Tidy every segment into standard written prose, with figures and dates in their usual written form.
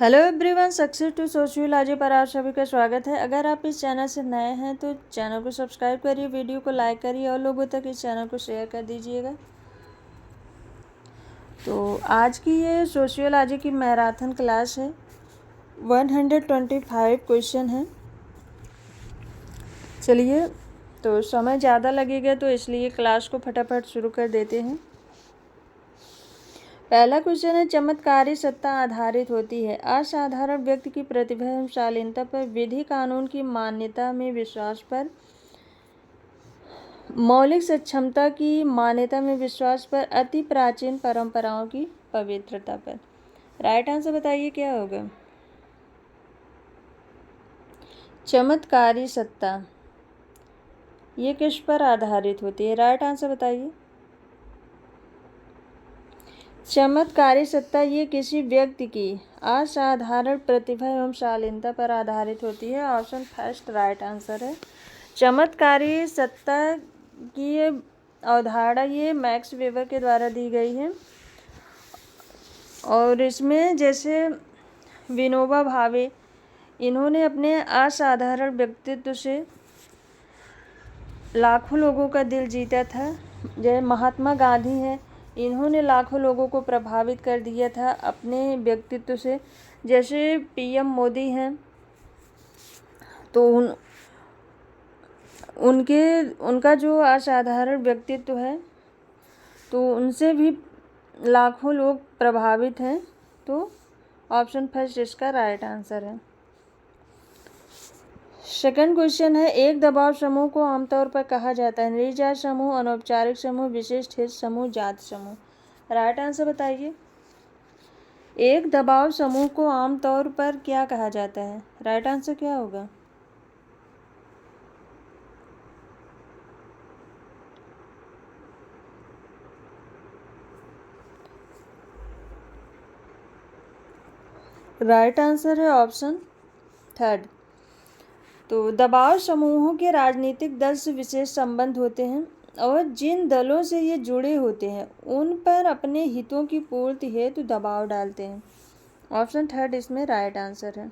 Hello everyone, success to sociology पर आप सभी का स्वागत है। अगर आप इस चैनल से नए हैं तो चैनल को सब्सक्राइब करिए, वीडियो को लाइक करिए और लोगों तक इस चैनल को शेयर कर दीजिएगा। तो आज की ये सोशियोलॉजी की मैराथन क्लास है। 125 क्वेश्चन है। चलिए, तो समय ज़्यादा लगेगा तो इसलिए क्लास को फटाफट शुरू कर देते हैं। पहला क्वेश्चन है, चमत्कारी सत्ता आधारित होती है। असाधारण व्यक्ति की प्रतिभा एवं शालीनता पर, विधि कानून की मान्यता में विश्वास पर, मौलिक सक्षमता की मान्यता में विश्वास पर, अति प्राचीन परंपराओं की पवित्रता पर। राइट आंसर बताइए क्या होगा। चमत्कारी सत्ता ये किस पर आधारित होती है? राइट आंसर बताइए। चमत्कारी सत्ता ये किसी व्यक्ति की असाधारण प्रतिभा एवं शालीनता पर आधारित होती है। ऑप्शन फर्स्ट राइट आंसर है। चमत्कारी सत्ता की ये अवधारणा ये मैक्स वेबर के द्वारा दी गई है और इसमें जैसे विनोबा भावे, इन्होंने अपने असाधारण व्यक्तित्व से लाखों लोगों का दिल जीता था। जैसे महात्मा गांधी हैं, इन्होंने लाखों लोगों को प्रभावित कर दिया था अपने व्यक्तित्व से। जैसे पीएम मोदी हैं, तो उनका जो असाधारण व्यक्तित्व है तो उनसे भी लाखों लोग प्रभावित हैं। तो ऑप्शन फर्स्ट इसका राइट आंसर है। सेकंड क्वेश्चन है, एक दबाव समूह को आमतौर पर कहा जाता है। निर्जात समूह, अनौपचारिक समूह, विशिष्ट हित समूह, जात समूह। राइट आंसर बताइए। एक दबाव समूह को आमतौर पर क्या कहा जाता है? राइट आंसर क्या होगा? राइट आंसर है ऑप्शन थर्ड। तो दबाव समूहों के राजनीतिक दल से विशेष संबंध होते हैं और जिन दलों से ये जुड़े होते हैं उन पर अपने हितों की पूर्ति हेतु दबाव डालते हैं। ऑप्शन थर्ड इसमें राइट आंसर है।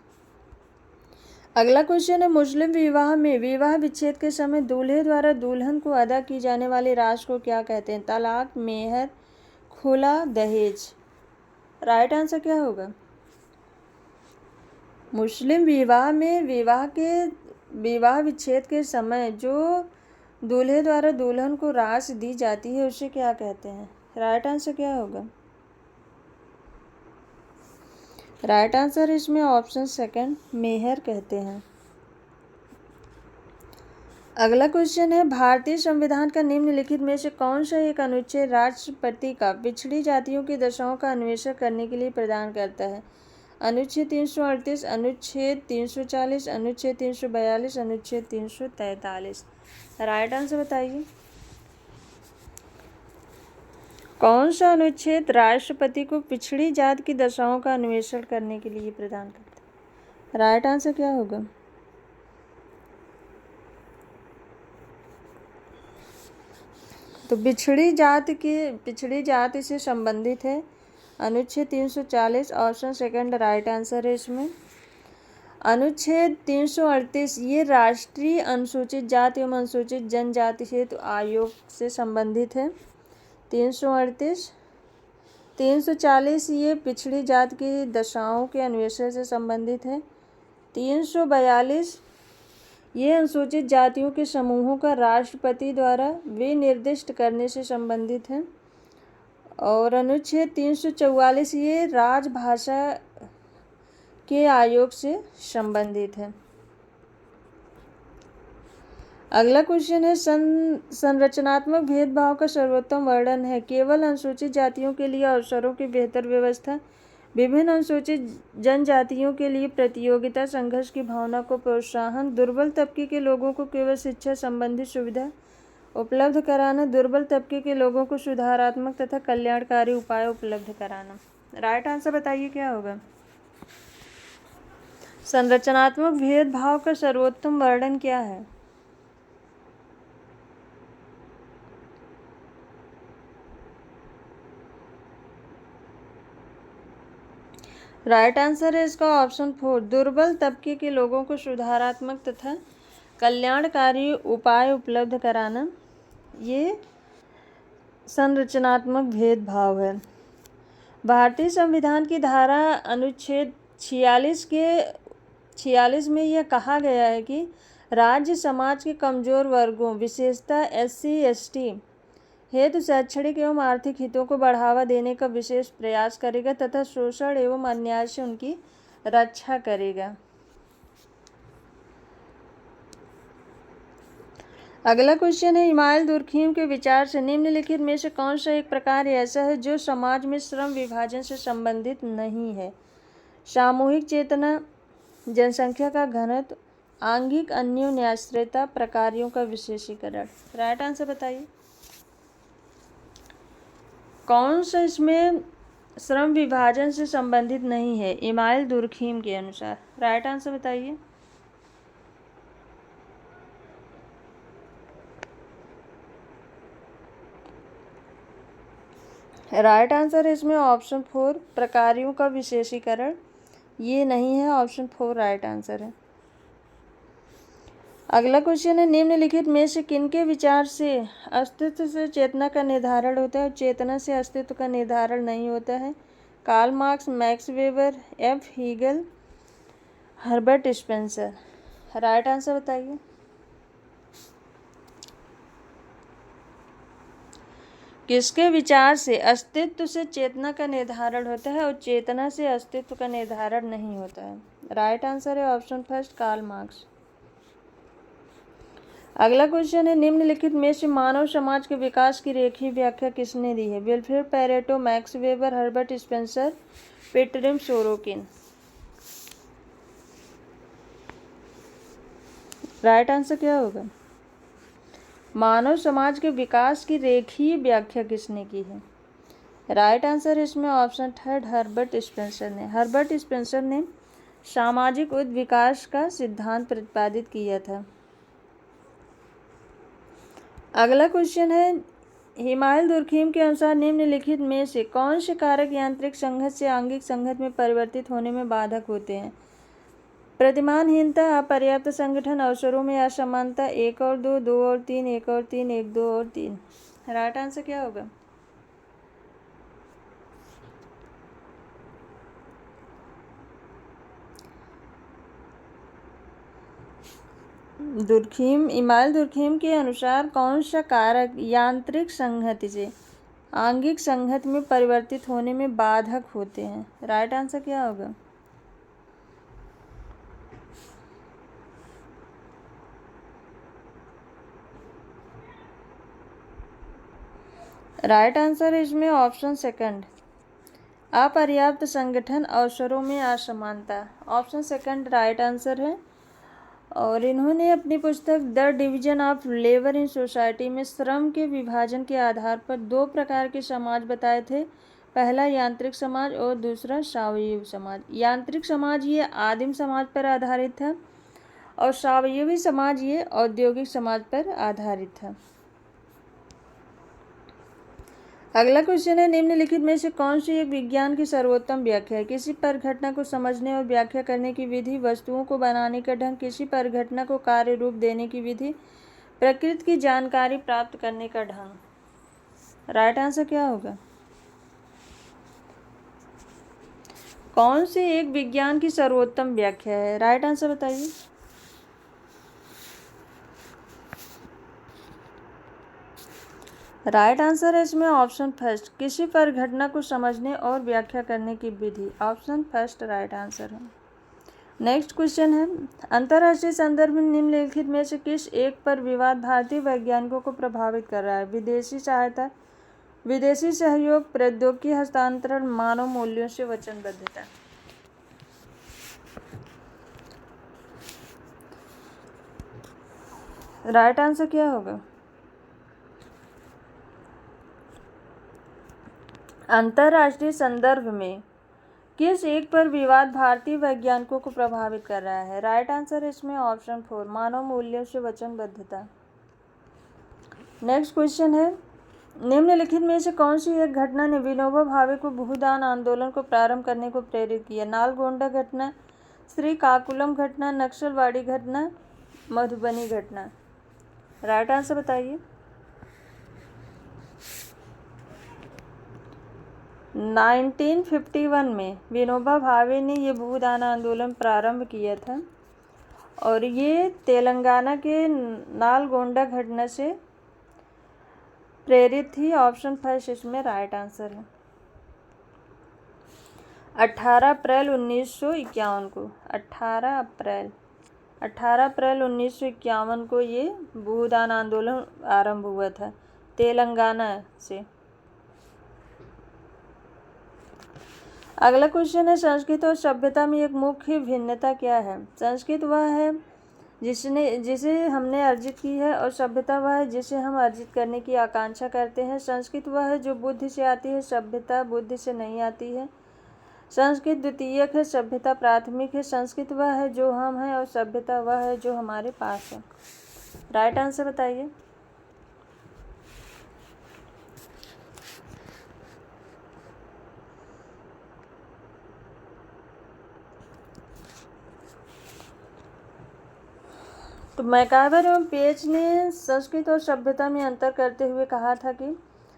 अगला क्वेश्चन है, मुस्लिम विवाह में विवाह विच्छेद के समय दूल्हे द्वारा दुल्हन को अदा की जाने वाली राशि को क्या कहते हैं? तलाक, मेहर, खुला, दहेज। राइट आंसर क्या होगा? मुस्लिम विवाह में विवाह विच्छेद के समय जो दूल्हे द्वारा दुल्हन को राशि दी जाती है उसे क्या कहते हैं? राइट आंसर क्या होगा? राइट आंसर इसमें ऑप्शन सेकंड मेहर कहते हैं। अगला क्वेश्चन है, भारतीय संविधान का निम्नलिखित में से कौन सा एक अनुच्छेद राष्ट्रपति का पिछड़ी जातियों की दशाओं का अन्वेषण करने के लिए प्रदान करता है? अनुच्छेद 338, अनुच्छेद 340, अनुच्छेद 342, अनुच्छेद 343। राइट आंसर बताइए। कौन सा अनुच्छेद राष्ट्रपति को पिछड़ी जात की दशाओं का अन्वेषण करने के लिए प्रदान करता है? राइट आंसर क्या होगा? तो पिछड़ी जात से संबंधित है अनुच्छेद 340। ऑप्शन सेकंड राइट आंसर है इसमें। अनुच्छेद 338 ये राष्ट्रीय अनुसूचित जाति एवं अनुसूचित जनजाति हेतु आयोग से संबंधित है। 338 340 ये पिछड़ी जात की दशाओं के अन्वेषण से संबंधित है। 342 ये अनुसूचित जातियों के समूहों का राष्ट्रपति द्वारा विनिर्दिष्ट करने से संबंधित है। और अनुच्छेद 344 ये राजभाषा के आयोग से संबंधित है। अगला क्वेश्चन है, संरचनात्मक भेदभाव का सर्वोत्तम वर्णन है। केवल अनुसूचित जातियों के लिए अवसरों की बेहतर व्यवस्था, विभिन्न अनुसूचित जनजातियों के लिए प्रतियोगिता संघर्ष की भावना को प्रोत्साहन, दुर्बल तबके के लोगों को केवल शिक्षा संबंधी सुविधा उपलब्ध कराना, दुर्बल तबके के लोगों को सुधारात्मक तथा कल्याणकारी उपाय उपलब्ध कराना। राइट आंसर बताइए क्या होगा? संरचनात्मक भेदभाव का सर्वोत्तम वर्णन क्या है? राइट आंसर है इसका ऑप्शन 4, दुर्बल तबके के लोगों को सुधारात्मक तथा कल्याणकारी उपाय उपलब्ध कराना। ये संरचनात्मक भेदभाव है। भारतीय संविधान की धारा अनुच्छेद 46 में यह कहा गया है कि राज्य समाज के कमजोर वर्गों विशेषतः SC/ST हेतु शैक्षणिक एवं आर्थिक हितों को बढ़ावा देने का विशेष प्रयास करेगा तथा शोषण एवं अन्याय से उनकी रक्षा करेगा। अगला क्वेश्चन है, इमाइल दुर्खीम के विचार से निम्नलिखित में से कौन सा एक प्रकार ऐसा है जो समाज में श्रम विभाजन से संबंधित नहीं है? सामूहिक चेतना, जनसंख्या का घनत्व, आंगिक अन्योन्याश्रयता, प्रकारों का विशेषीकरण। राइट आंसर बताइए, कौन सा इसमें श्रम विभाजन से संबंधित नहीं है इमाइल दुर्खीम के अनुसार? राइट आंसर बताइए। राइट आंसर है इसमें ऑप्शन 4, प्रकारों का विशेषीकरण। ये नहीं है, ऑप्शन 4 राइट आंसर है। अगला क्वेश्चन है, निम्नलिखित में से किनके विचार से अस्तित्व से चेतना का निर्धारण होता है और चेतना से अस्तित्व का निर्धारण नहीं होता है? Karl Marx, Max Weber, F. Hegel, Herbert Spencer. Right answer बताइए। किसके विचार से अस्तित्व से चेतना का निर्धारण होता है और चेतना से अस्तित्व का निर्धारण नहीं होता है? राइट आंसर है ऑप्शन 1, कार्ल मार्क्स। अगला क्वेश्चन है, निम्नलिखित में से मानव समाज के विकास की रेखीय व्याख्या किसने दी है? Vilfredo Pareto, Max Weber, Herbert Spencer, Pitirim Sorokin. Right answer क्या होगा? मानव समाज के विकास की रेखीय व्याख्या किसने की है? राइट आंसर इसमें ऑप्शन 3, हर्बर्ट स्पेंसर ने। हर्बर्ट स्पेंसर ने सामाजिक विकास का सिद्धांत प्रतिपादित किया था। अगला क्वेश्चन है, इमाइल दुर्खीम के अनुसार निम्नलिखित में से कौन से कारक यांत्रिक संघत से आंगिक संघत में परिवर्तित होने में बाधक होते हैं? प्रतिमानहीनता, अपर्याप्त संगठन, अवसरों में असमानता, 1 और 2, 2 और 3, 1 और 3, 1, 2 और 3। राइट आंसर क्या होगा? इमाइल दुर्खीम के अनुसार कौन सा कारक यांत्रिक संहति से आंगिक संहत में परिवर्तित होने में बाधक होते हैं? राइट आंसर क्या होगा? राइट आंसर इसमें ऑप्शन 2, अपर्याप्त संगठन, अवसरों में असमानता। ऑप्शन 2 राइट आंसर है। और इन्होंने अपनी पुस्तक the division of labour in society में श्रम के विभाजन के आधार पर 2 प्रकार के समाज बताए थे। पहला यांत्रिक समाज और दूसरा सावयवी समाज। यांत्रिक समाज ये आदिम समाज पर आधारित था और सावयवी समाज ये औद्योगिक समाज पर आधारित था। अगला क्वेश्चन है, निम्नलिखित में से कौन सी एक विज्ञान की सर्वोत्तम व्याख्या है? किसी परिघटना को समझने और व्याख्या करने की विधि, वस्तुओं को बनाने का ढंग, किसी परिघटना को कार्य रूप देने की विधि, प्रकृति की जानकारी प्राप्त करने का ढंग। राइट आंसर क्या होगा? कौन सी एक विज्ञान की सर्वोत्तम व्याख्या है? राइट आंसर बताइए। राइट आंसर है इसमें ऑप्शन 1, किसी परिघटना को समझने और व्याख्या करने की विधि। ऑप्शन 1 राइट आंसर है। नेक्स्ट क्वेश्चन है, अंतर्राष्ट्रीय संदर्भ में निम्नलिखित में से किस एक पर विवाद भारतीय वैज्ञानिकों को प्रभावित कर रहा है? विदेशी सहायता, विदेशी सहयोग, प्रौद्योगिकी हस्तांतरण, मानव मूल्यों से वचनबद्धता। राइट आंसर क्या होगा? अंतर्राष्ट्रीय संदर्भ में किस एक पर विवाद भारतीय वैज्ञानिकों को प्रभावित कर रहा है? राइट आंसर इसमें ऑप्शन 4, मानव मूल्यों से वचनबद्धता। नेक्स्ट क्वेश्चन है, निम्नलिखित में से कौन सी एक घटना ने विनोबा भावे को भूदान आंदोलन को प्रारंभ करने को प्रेरित किया? नालगोंडा घटना, श्रीकाकुलम घटना, नक्सलवाड़ी घटना, मधुबनी घटना। राइट आंसर बताइए। 1951 में विनोबा भावे ने ये भूदान आंदोलन प्रारंभ किया था और ये तेलंगाना के नालगोंडा घटना से प्रेरित थी। ऑप्शन फर्स्ट इसमें राइट आंसर है। 18 अप्रैल 1951 को 18 अप्रैल 1951 को ये भूदान आंदोलन आरंभ हुआ था तेलंगाना से। अगला क्वेश्चन है, संस्कृत और सभ्यता में एक मुख्य भिन्नता क्या है? संस्कृत वह है जिसे हमने अर्जित की है और सभ्यता वह है जिसे हम अर्जित करने की आकांक्षा करते हैं। संस्कृत वह है जो बुद्धि से आती है, सभ्यता बुद्धि से नहीं आती है। संस्कृत द्वितीयक है, सभ्यता प्राथमिक है। संस्कृत वह है जो हम हैं और सभ्यता वह है जो हमारे पास है। राइट आंसर बताइए। तो मैकावर एवं पेज ने संस्कृत और सभ्यता में अंतर करते हुए कहा था कि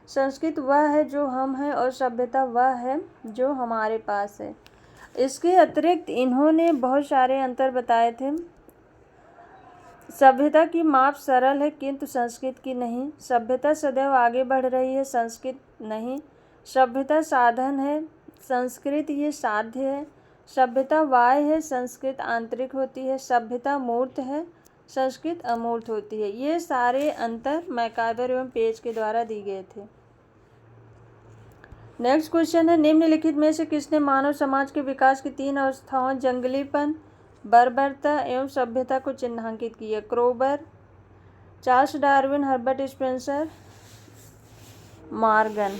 संस्कृत वह है जो हम हैं और सभ्यता वह है जो हमारे पास है। इसके अतिरिक्त इन्होंने बहुत सारे अंतर बताए थे। सभ्यता की माप सरल है किंतु संस्कृत की नहीं। सभ्यता सदैव आगे बढ़ रही है, संस्कृत नहीं। सभ्यता साधन है, संस्कृत ये साध्य है। सभ्यता बाह्य है, संस्कृत आंतरिक होती है। सभ्यता मूर्त है, संस्कृत अमूर्त होती है। ये सारे अंतर मैकावर एवं पेज के द्वारा दिए गए थे। नेक्स्ट क्वेश्चन है, निम्नलिखित में से किसने मानव समाज के विकास की 3 अवस्थाओं जंगलीपन, बर्बरता एवं सभ्यता को चिन्हांकित किया? क्रोबर, Charles Darwin, Herbert Spencer, Morgan.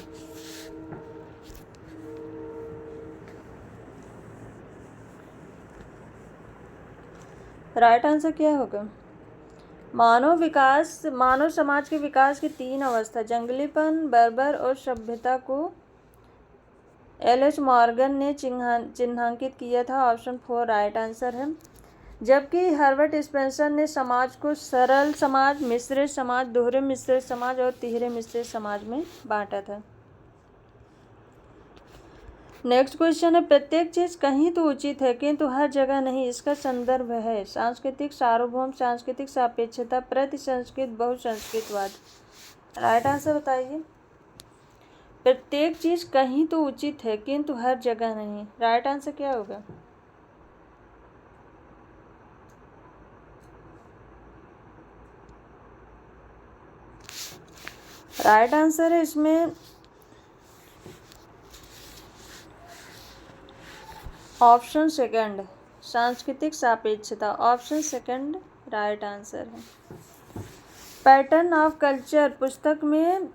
Right answer क्या होगा? मानव समाज के विकास की 3 अवस्था जंगलीपन, बर्बर और सभ्यता को एल.एच. मॉर्गन ने चिन्हांकित किया था। ऑप्शन 4 राइट आंसर है। जबकि हर्बर्ट स्पेंसर ने समाज को सरल समाज, मिश्रित समाज, दोहरे मिश्रित समाज और तिहरे मिश्रित समाज में बांटा था। नेक्स्ट क्वेश्चन है, प्रत्येक चीज कहीं तो उचित है किंतु हर जगह नहीं, इसका संदर्भ है? सांस्कृतिक सार्वभौम, सांस्कृतिक सापेक्षता, प्रतिसंस्कृत, बहुसंस्कृतवाद। राइट आंसर बताइए। प्रत्येक चीज कहीं तो उचित है किंतु हर जगह नहीं। राइट आंसर क्या होगा? राइट आंसर है इसमें ऑप्शन सेकंड, सांस्कृतिक सापेक्षता। ऑप्शन सेकंड राइट आंसर है। पैटर्न ऑफ कल्चर पुस्तक में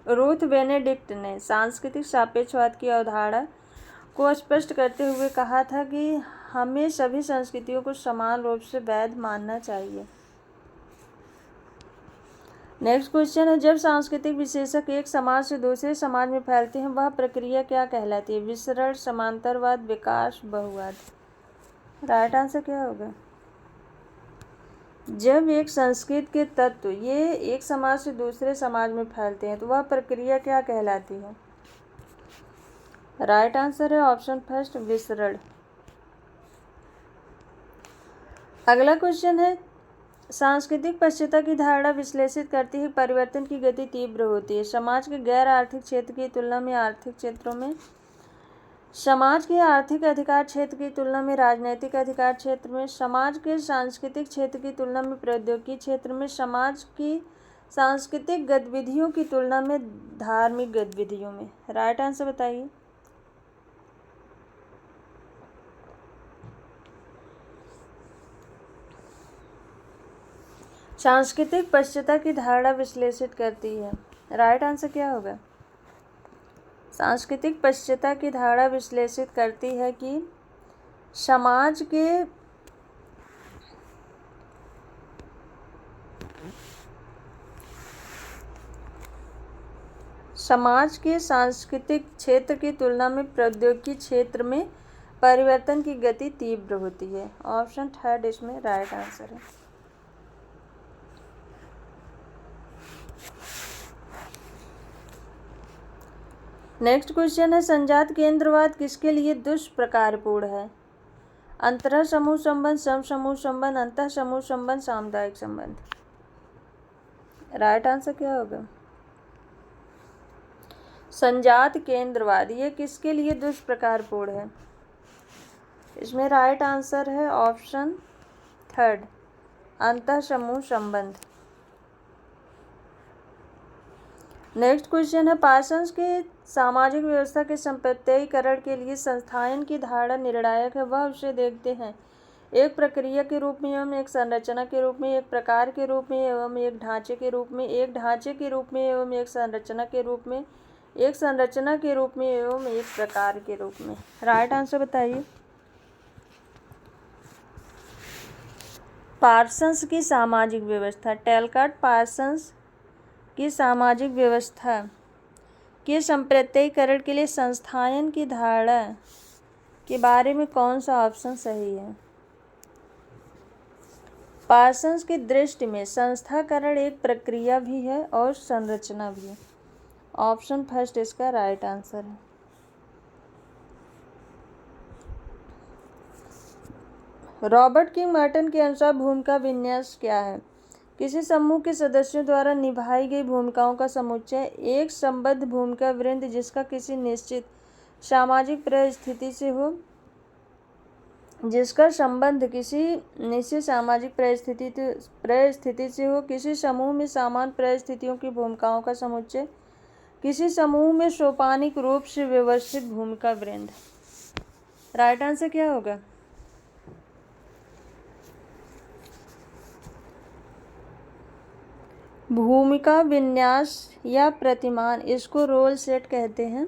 रूथ बेनेडिक्ट ने सांस्कृतिक सापेक्षवाद की अवधारणा को स्पष्ट करते हुए कहा था कि हमें सभी संस्कृतियों को समान रूप से वैध मानना चाहिए। नेक्स्ट क्वेश्चन है, जब सांस्कृतिक विशेषक एक समाज से दूसरे समाज में फैलते हैं वह प्रक्रिया क्या कहलाती है? विसरण, समांतरवाद, विकास, बहुवाद। राइट आंसर क्या होगा? जब एक संस्कृत के तत्व ये एक समाज से दूसरे समाज में फैलते हैं तो वह प्रक्रिया क्या कहलाती है? राइट आंसर है ऑप्शन फर्स्ट, विसरण। अगला क्वेश्चन है, सांस्कृतिक पश्चिमता की धारणा विश्लेषित करती है परिवर्तन की गति तीव्र होती है। समाज के गैर आर्थिक क्षेत्र की तुलना में आर्थिक क्षेत्रों में, समाज के आर्थिक अधिकार क्षेत्र की तुलना में राजनैतिक अधिकार क्षेत्र में, समाज के सांस्कृतिक क्षेत्र की तुलना में प्रौद्योगिकी क्षेत्र में, समाज की सांस्कृतिक गतिविधियों की तुलना में धार्मिक गतिविधियों में। राइट आंसर बताइए। सांस्कृतिक पश्चिमता की धारणा विश्लेषित करती है। राइट आंसर क्या होगा? सांस्कृतिक पश्चिमता की धारणा विश्लेषित करती है कि समाज के समाज के सांस्कृतिक क्षेत्र की तुलना में प्रौद्योगिकी क्षेत्र में परिवर्तन की गति तीव्र होती है। ऑप्शन थर्ड इसमें राइट आंसर है। नेक्स्ट क्वेश्चन है, संजात केंद्रवाद किसके लिए दुष्प्रकारपूर्ण है? अंतरः समूह संबंध, सम समूह संबंध, अंतः समूह संबंध, सामुदायिक संबंध। राइट आंसर क्या होगा? संजात केंद्रवाद ये किसके लिए दुष्प्रकारपूर्ण है? इसमें राइट आंसर है ऑप्शन थर्ड, अंतः समूह संबंध। नेक्स्ट क्वेश्चन है, पार्सन्स के सामाजिक व्यवस्था के संप्रत्ययीकरण के लिए संस्थायन की धारणा निर्णायक है। वह उसे देखते हैं एक प्रक्रिया के रूप में एवं एक संरचना के रूप में, एक प्रकार के रूप में एवं एक ढांचे के रूप में, एक ढांचे के रूप में एवं एक संरचना के रूप में, एक संरचना के रूप में एवं एक प्रकार के रूप में। राइट आंसर बताइए। पार्सन्स की सामाजिक व्यवस्था, टैलकाट पार्सन्स की सामाजिक व्यवस्था के संप्रत्ययीकरण के लिए संस्थायन की धारणा के बारे में कौन सा ऑप्शन सही है? पार्सन्स की दृष्टि में संस्थाकरण एक प्रक्रिया भी है और संरचना भी है। ऑप्शन फर्स्ट इसका राइट आंसर है। रॉबर्ट किंग मार्टन के अनुसार भूमिका विन्यास क्या है? किसी समूह के सदस्यों द्वारा निभाई गई भूमिकाओं का समुच्चय, एक संबद्ध भूमिका वृंद जिसका किसी निश्चित सामाजिक परिस्थिति से हो, जिसका संबंध किसी निश्चित सामाजिक परिस्थिति से हो, किसी समूह में समान परिस्थितियों की भूमिकाओं का समुच्चय, किसी समूह में सोपानिक रूप से व्यवस्थित भूमिका वृंद। राइट आंसर क्या होगा? भूमिका विन्यास या प्रतिमान, इसको रोल सेट कहते हैं।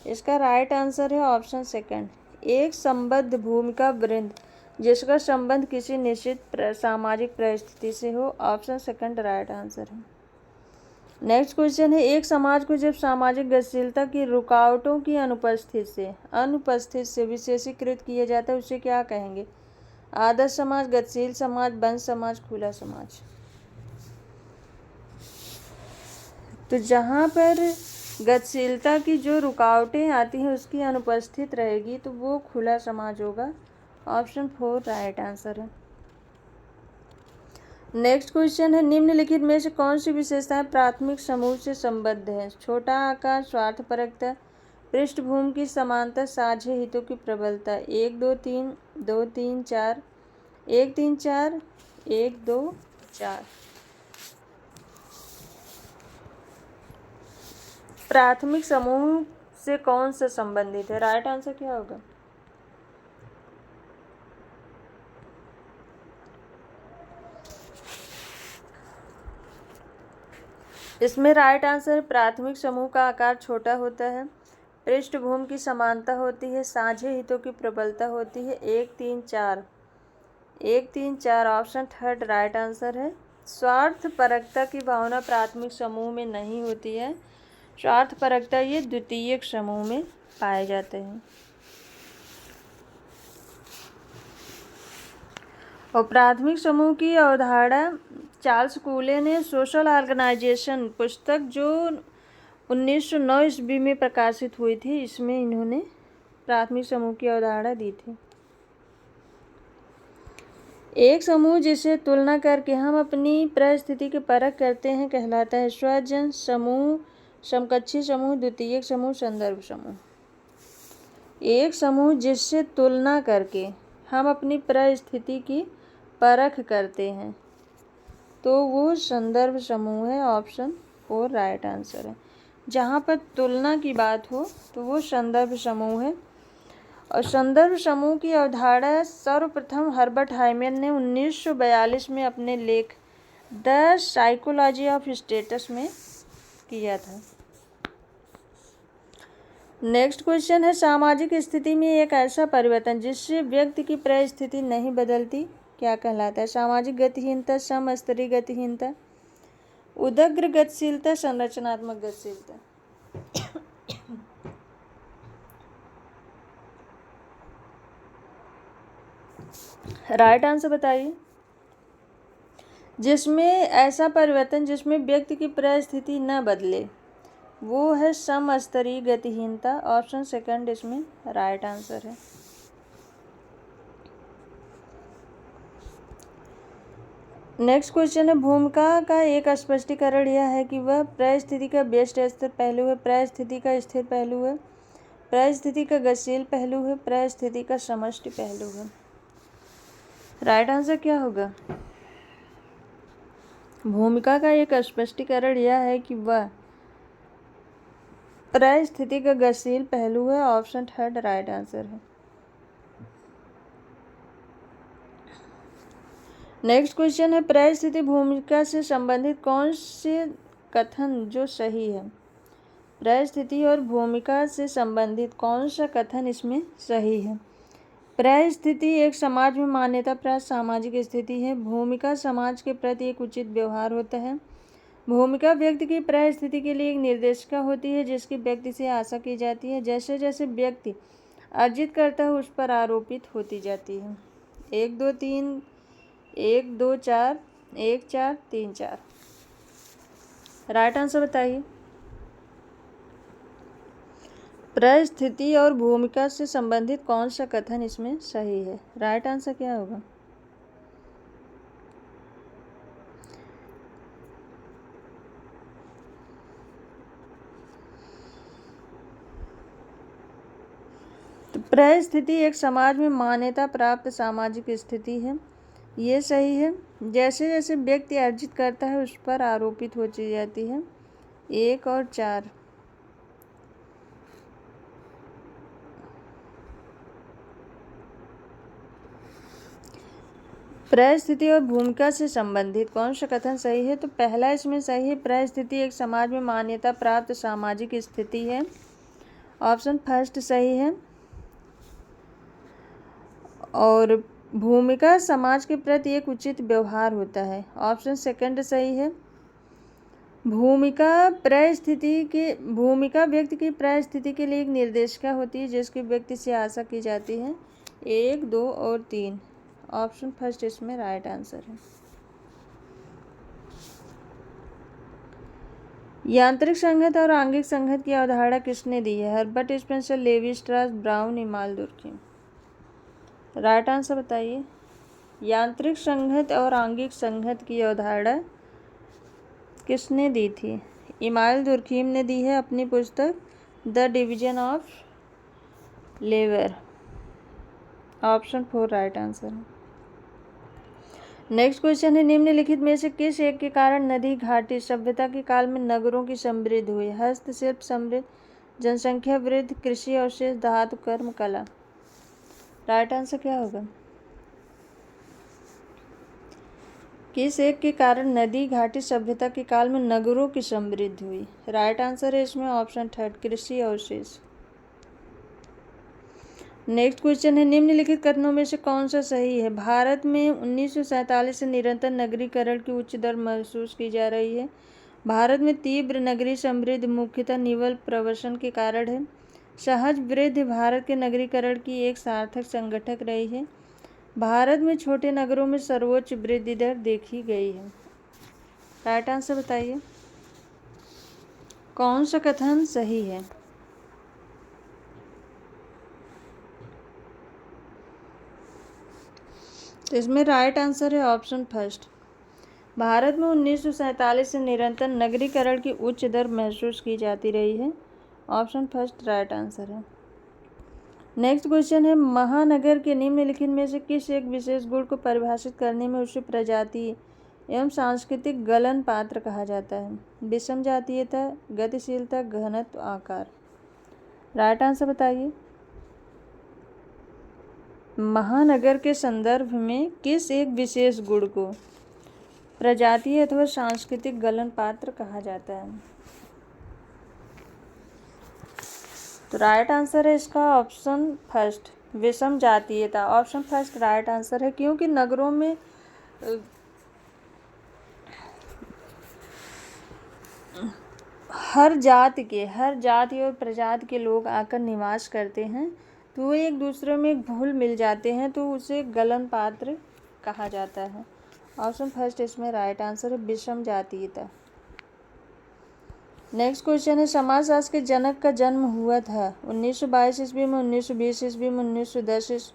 इसका राइट आंसर है ऑप्शन सेकंड, एक संबद्ध भूमिका वृंद जिसका संबंध किसी निश्चित सामाजिक परिस्थिति से हो। ऑप्शन सेकंड राइट आंसर है। नेक्स्ट क्वेश्चन है, एक समाज को जब सामाजिक गतिशीलता की रुकावटों की अनुपस्थित से विशेषीकृत किया जाता है उसे क्या कहेंगे? आदर्श समाज, गतिशील समाज, बंद समाज, खुला समाज। तो जहाँ पर गतिशीलता की जो रुकावटें आती हैं उसकी अनुपस्थित रहेगी तो वो खुला समाज होगा। ऑप्शन फोर राइट आंसर है। नेक्स्ट क्वेश्चन है, निम्नलिखित में से कौन सी विशेषताएं प्राथमिक समूह से संबद्ध है? छोटा आकार, स्वार्थपरकता, पृष्ठभूमि की समानता, साझे हितों की प्रबलता। 1 2 3 2 3 4 1 3 4 1 2 4। प्राथमिक समूह से कौन सा संबंधित है? राइट आंसर क्या होगा? इसमें राइट आंसर, प्राथमिक समूह का आकार छोटा होता है, पृष्ठभूमि की समानता होती है, साझे हितों की प्रबलता होती है। 1 3 4 1 3 4 ऑप्शन थर्ड राइट आंसर है। स्वार्थपरकता की भावना प्राथमिक समूह में नहीं होती है, स्वार्थपरकता ये द्वितीयक समूह में पाए जाते हैं। और प्राथमिक समूह की अवधारणा चार्ल्स कूले ने सोशल ऑर्गेनाइजेशन पुस्तक जो 1909 ईस्वी में प्रकाशित हुई थी, इसमें इन्होंने प्राथमिक समूह की अवधारणा दी थी। एक समूह जिसे तुलना करके हम अपनी परिस्थिति की परख करते हैं कहलाता है स्वजन समूह, समकक्षी समूह, द्वितीयक समूह, संदर्भ समूह। एक समूह जिससे तुलना करके हम अपनी परिस्थिति की परख करते हैं तो वो संदर्भ समूह है। ऑप्शन फोर राइट आंसर है। जहाँ पर तुलना की बात हो तो वो संदर्भ समूह है। और संदर्भ समूह की अवधारणा सर्वप्रथम हर्बर्ट हाइमन ने 1942 में अपने लेख द साइकोलॉजी ऑफ स्टेटस में किया था। नेक्स्ट क्वेश्चन है, सामाजिक स्थिति में एक ऐसा परिवर्तन जिससे व्यक्ति की परिस्थिति नहीं बदलती क्या कहलाता है? सामाजिक गतिहीनता, समस्तरीय गतिहीनता, उदग्र गतिशीलता, संरचनात्मक गतिशीलता। राइट आंसर बताइए। जिसमें ऐसा परिवर्तन जिसमें व्यक्ति की परिस्थिति न बदले वो है समस्तरीय गतिहीनता। ऑप्शन सेकंड इसमें राइट आंसर है। नेक्स्ट क्वेश्चन है, भूमिका का एक स्पष्टीकरण यह है कि वह परिस्थिति का व्यष्टि स्थिर पहलू है, परिस्थिति का स्थिर पहलू है, परिस्थिति का गतिशील पहलू है, परिस्थिति का समष्टि पहलू है। राइट आंसर क्या होगा? भूमिका का एक स्पष्टीकरण यह है कि वह परिस्थिति का गतिशील पहलू है। ऑप्शन थर्ड राइट आंसर है। नेक्स्ट क्वेश्चन है, परिस्थिति भूमिका से संबंधित कौन से कथन जो सही है? परिस्थिति और भूमिका से संबंधित कौन सा कथन इसमें सही है? परिस्थिति एक समाज में मान्यता प्राप्त सामाजिक स्थिति है। भूमिका समाज के प्रति एक उचित व्यवहार होता है। भूमिका व्यक्ति की परिस्थिति के लिए एक निर्देशिका होती है जिसकी व्यक्ति से आशा की जाती है। जैसे जैसे व्यक्ति अर्जित करता है उस पर आरोपित होती जाती है। 1 2 3 1 2 4 1 4 3 4। राइट आंसर बताइए। परिस्थिति और भूमिका से संबंधित कौन सा कथन इसमें सही है? राइट आंसर क्या होगा? तो परिस्थिति एक समाज में मान्यता प्राप्त सामाजिक स्थिति है, ये सही है। जैसे जैसे व्यक्ति अर्जित करता है उस पर आरोपित होती जाती है। 1 और 4। परिस्थिति और भूमिका से संबंधित कौन सा कथन सही है? तो पहला इसमें सही है, परिस्थिति एक समाज में मान्यता प्राप्त सामाजिक स्थिति है। ऑप्शन फर्स्ट सही है। और भूमिका समाज के प्रति एक उचित व्यवहार होता है। ऑप्शन सेकंड सही है। भूमिका व्यक्ति की परिस्थिति के लिए एक निर्देशिका होती है जिसकी व्यक्ति से आशा की जाती है। 1 2 और 3। ऑप्शन फर्स्ट इसमें राइट आंसर है। यांत्रिक संघनन और आंगिक संघनन की अवधारणा किसने दी है? हर्बर्ट स्पेंसर, लेवी स्ट्रास, ब्राउन, इमाल दुर्खिम। राइट आंसर बताइए। यांत्रिक संघनन और आंगिक संघनन की अवधारणा किसने दी थी? इमाल दुर्खिम ने दी है अपनी पुस्तक the division of labour. Option 4 right answer है। नेक्स्ट क्वेश्चन है, निम्नलिखित में से किस एक के कारण नदी घाटी सभ्यता के काल में नगरों की समृद्धि हुई? हस्तशिल्प समृद्धि, जनसंख्या वृद्धि, कृषि अवशेष, धातु कर्म, कला। राइट आंसर क्या होगा? किस एक के कारण नदी घाटी सभ्यता के काल में नगरों की समृद्धि हुई? राइट आंसर है इसमें ऑप्शन थर्ड, कृषि अवशेष। नेक्स्ट क्वेश्चन है, निम्नलिखित कथनों में से कौन सा सही है? भारत में 1947 से निरंतर नगरीकरण की उच्च दर महसूस की जा रही है। भारत में तीव्र नगरीय समृद्धि मुख्यतः निवल प्रवसन के कारण है। सहज वृद्धि भारत के नगरीकरण की एक सार्थक संगठक रही है। भारत में छोटे नगरों में सर्वोच्च वृद्धि दर देखी गई है। राइट आंसर बताइए। कौन सा कथन सही है? तो इसमें राइट आंसर है ऑप्शन फर्स्ट। भारत में 1947 से निरंतर नगरीकरण की उच्च दर महसूस की जाती रही है। ऑप्शन फर्स्ट राइट आंसर है। नेक्स्ट क्वेश्चन है, महानगर के निम्नलिखित में से किस एक विशेष गुण को परिभाषित करने में उसे प्रजातीय एवं सांस्कृतिक गलन पात्र कहा जाता है? विषम जातीयता, गतिशीलता, घनत्व, आकार। राइट आंसर बताइए। महानगर के संदर्भ में किस एक विशेष गुण को प्रजातीय अथवा सांस्कृतिक गलन पात्र कहा जाता है? तो राइट आंसर है इसका ऑप्शन फर्स्ट, विषम जातीयता। ऑप्शन फर्स्ट राइट आंसर है, क्योंकि नगरों में हर जाति और प्रजाति के लोग आकर निवास करते हैं, तो वो एक दूसरे में घुल मिल जाते हैं, तो उसे गलन पात्र कहा जाता है। ऑप्शन फर्स्ट इसमें राइट आंसर है, विषम जातीयता। नेक्स्ट क्वेश्चन है, समाजशास्त्र के जनक का जन्म हुआ था 1922 ईस्वी में, 1920 ईस्वी में, 1910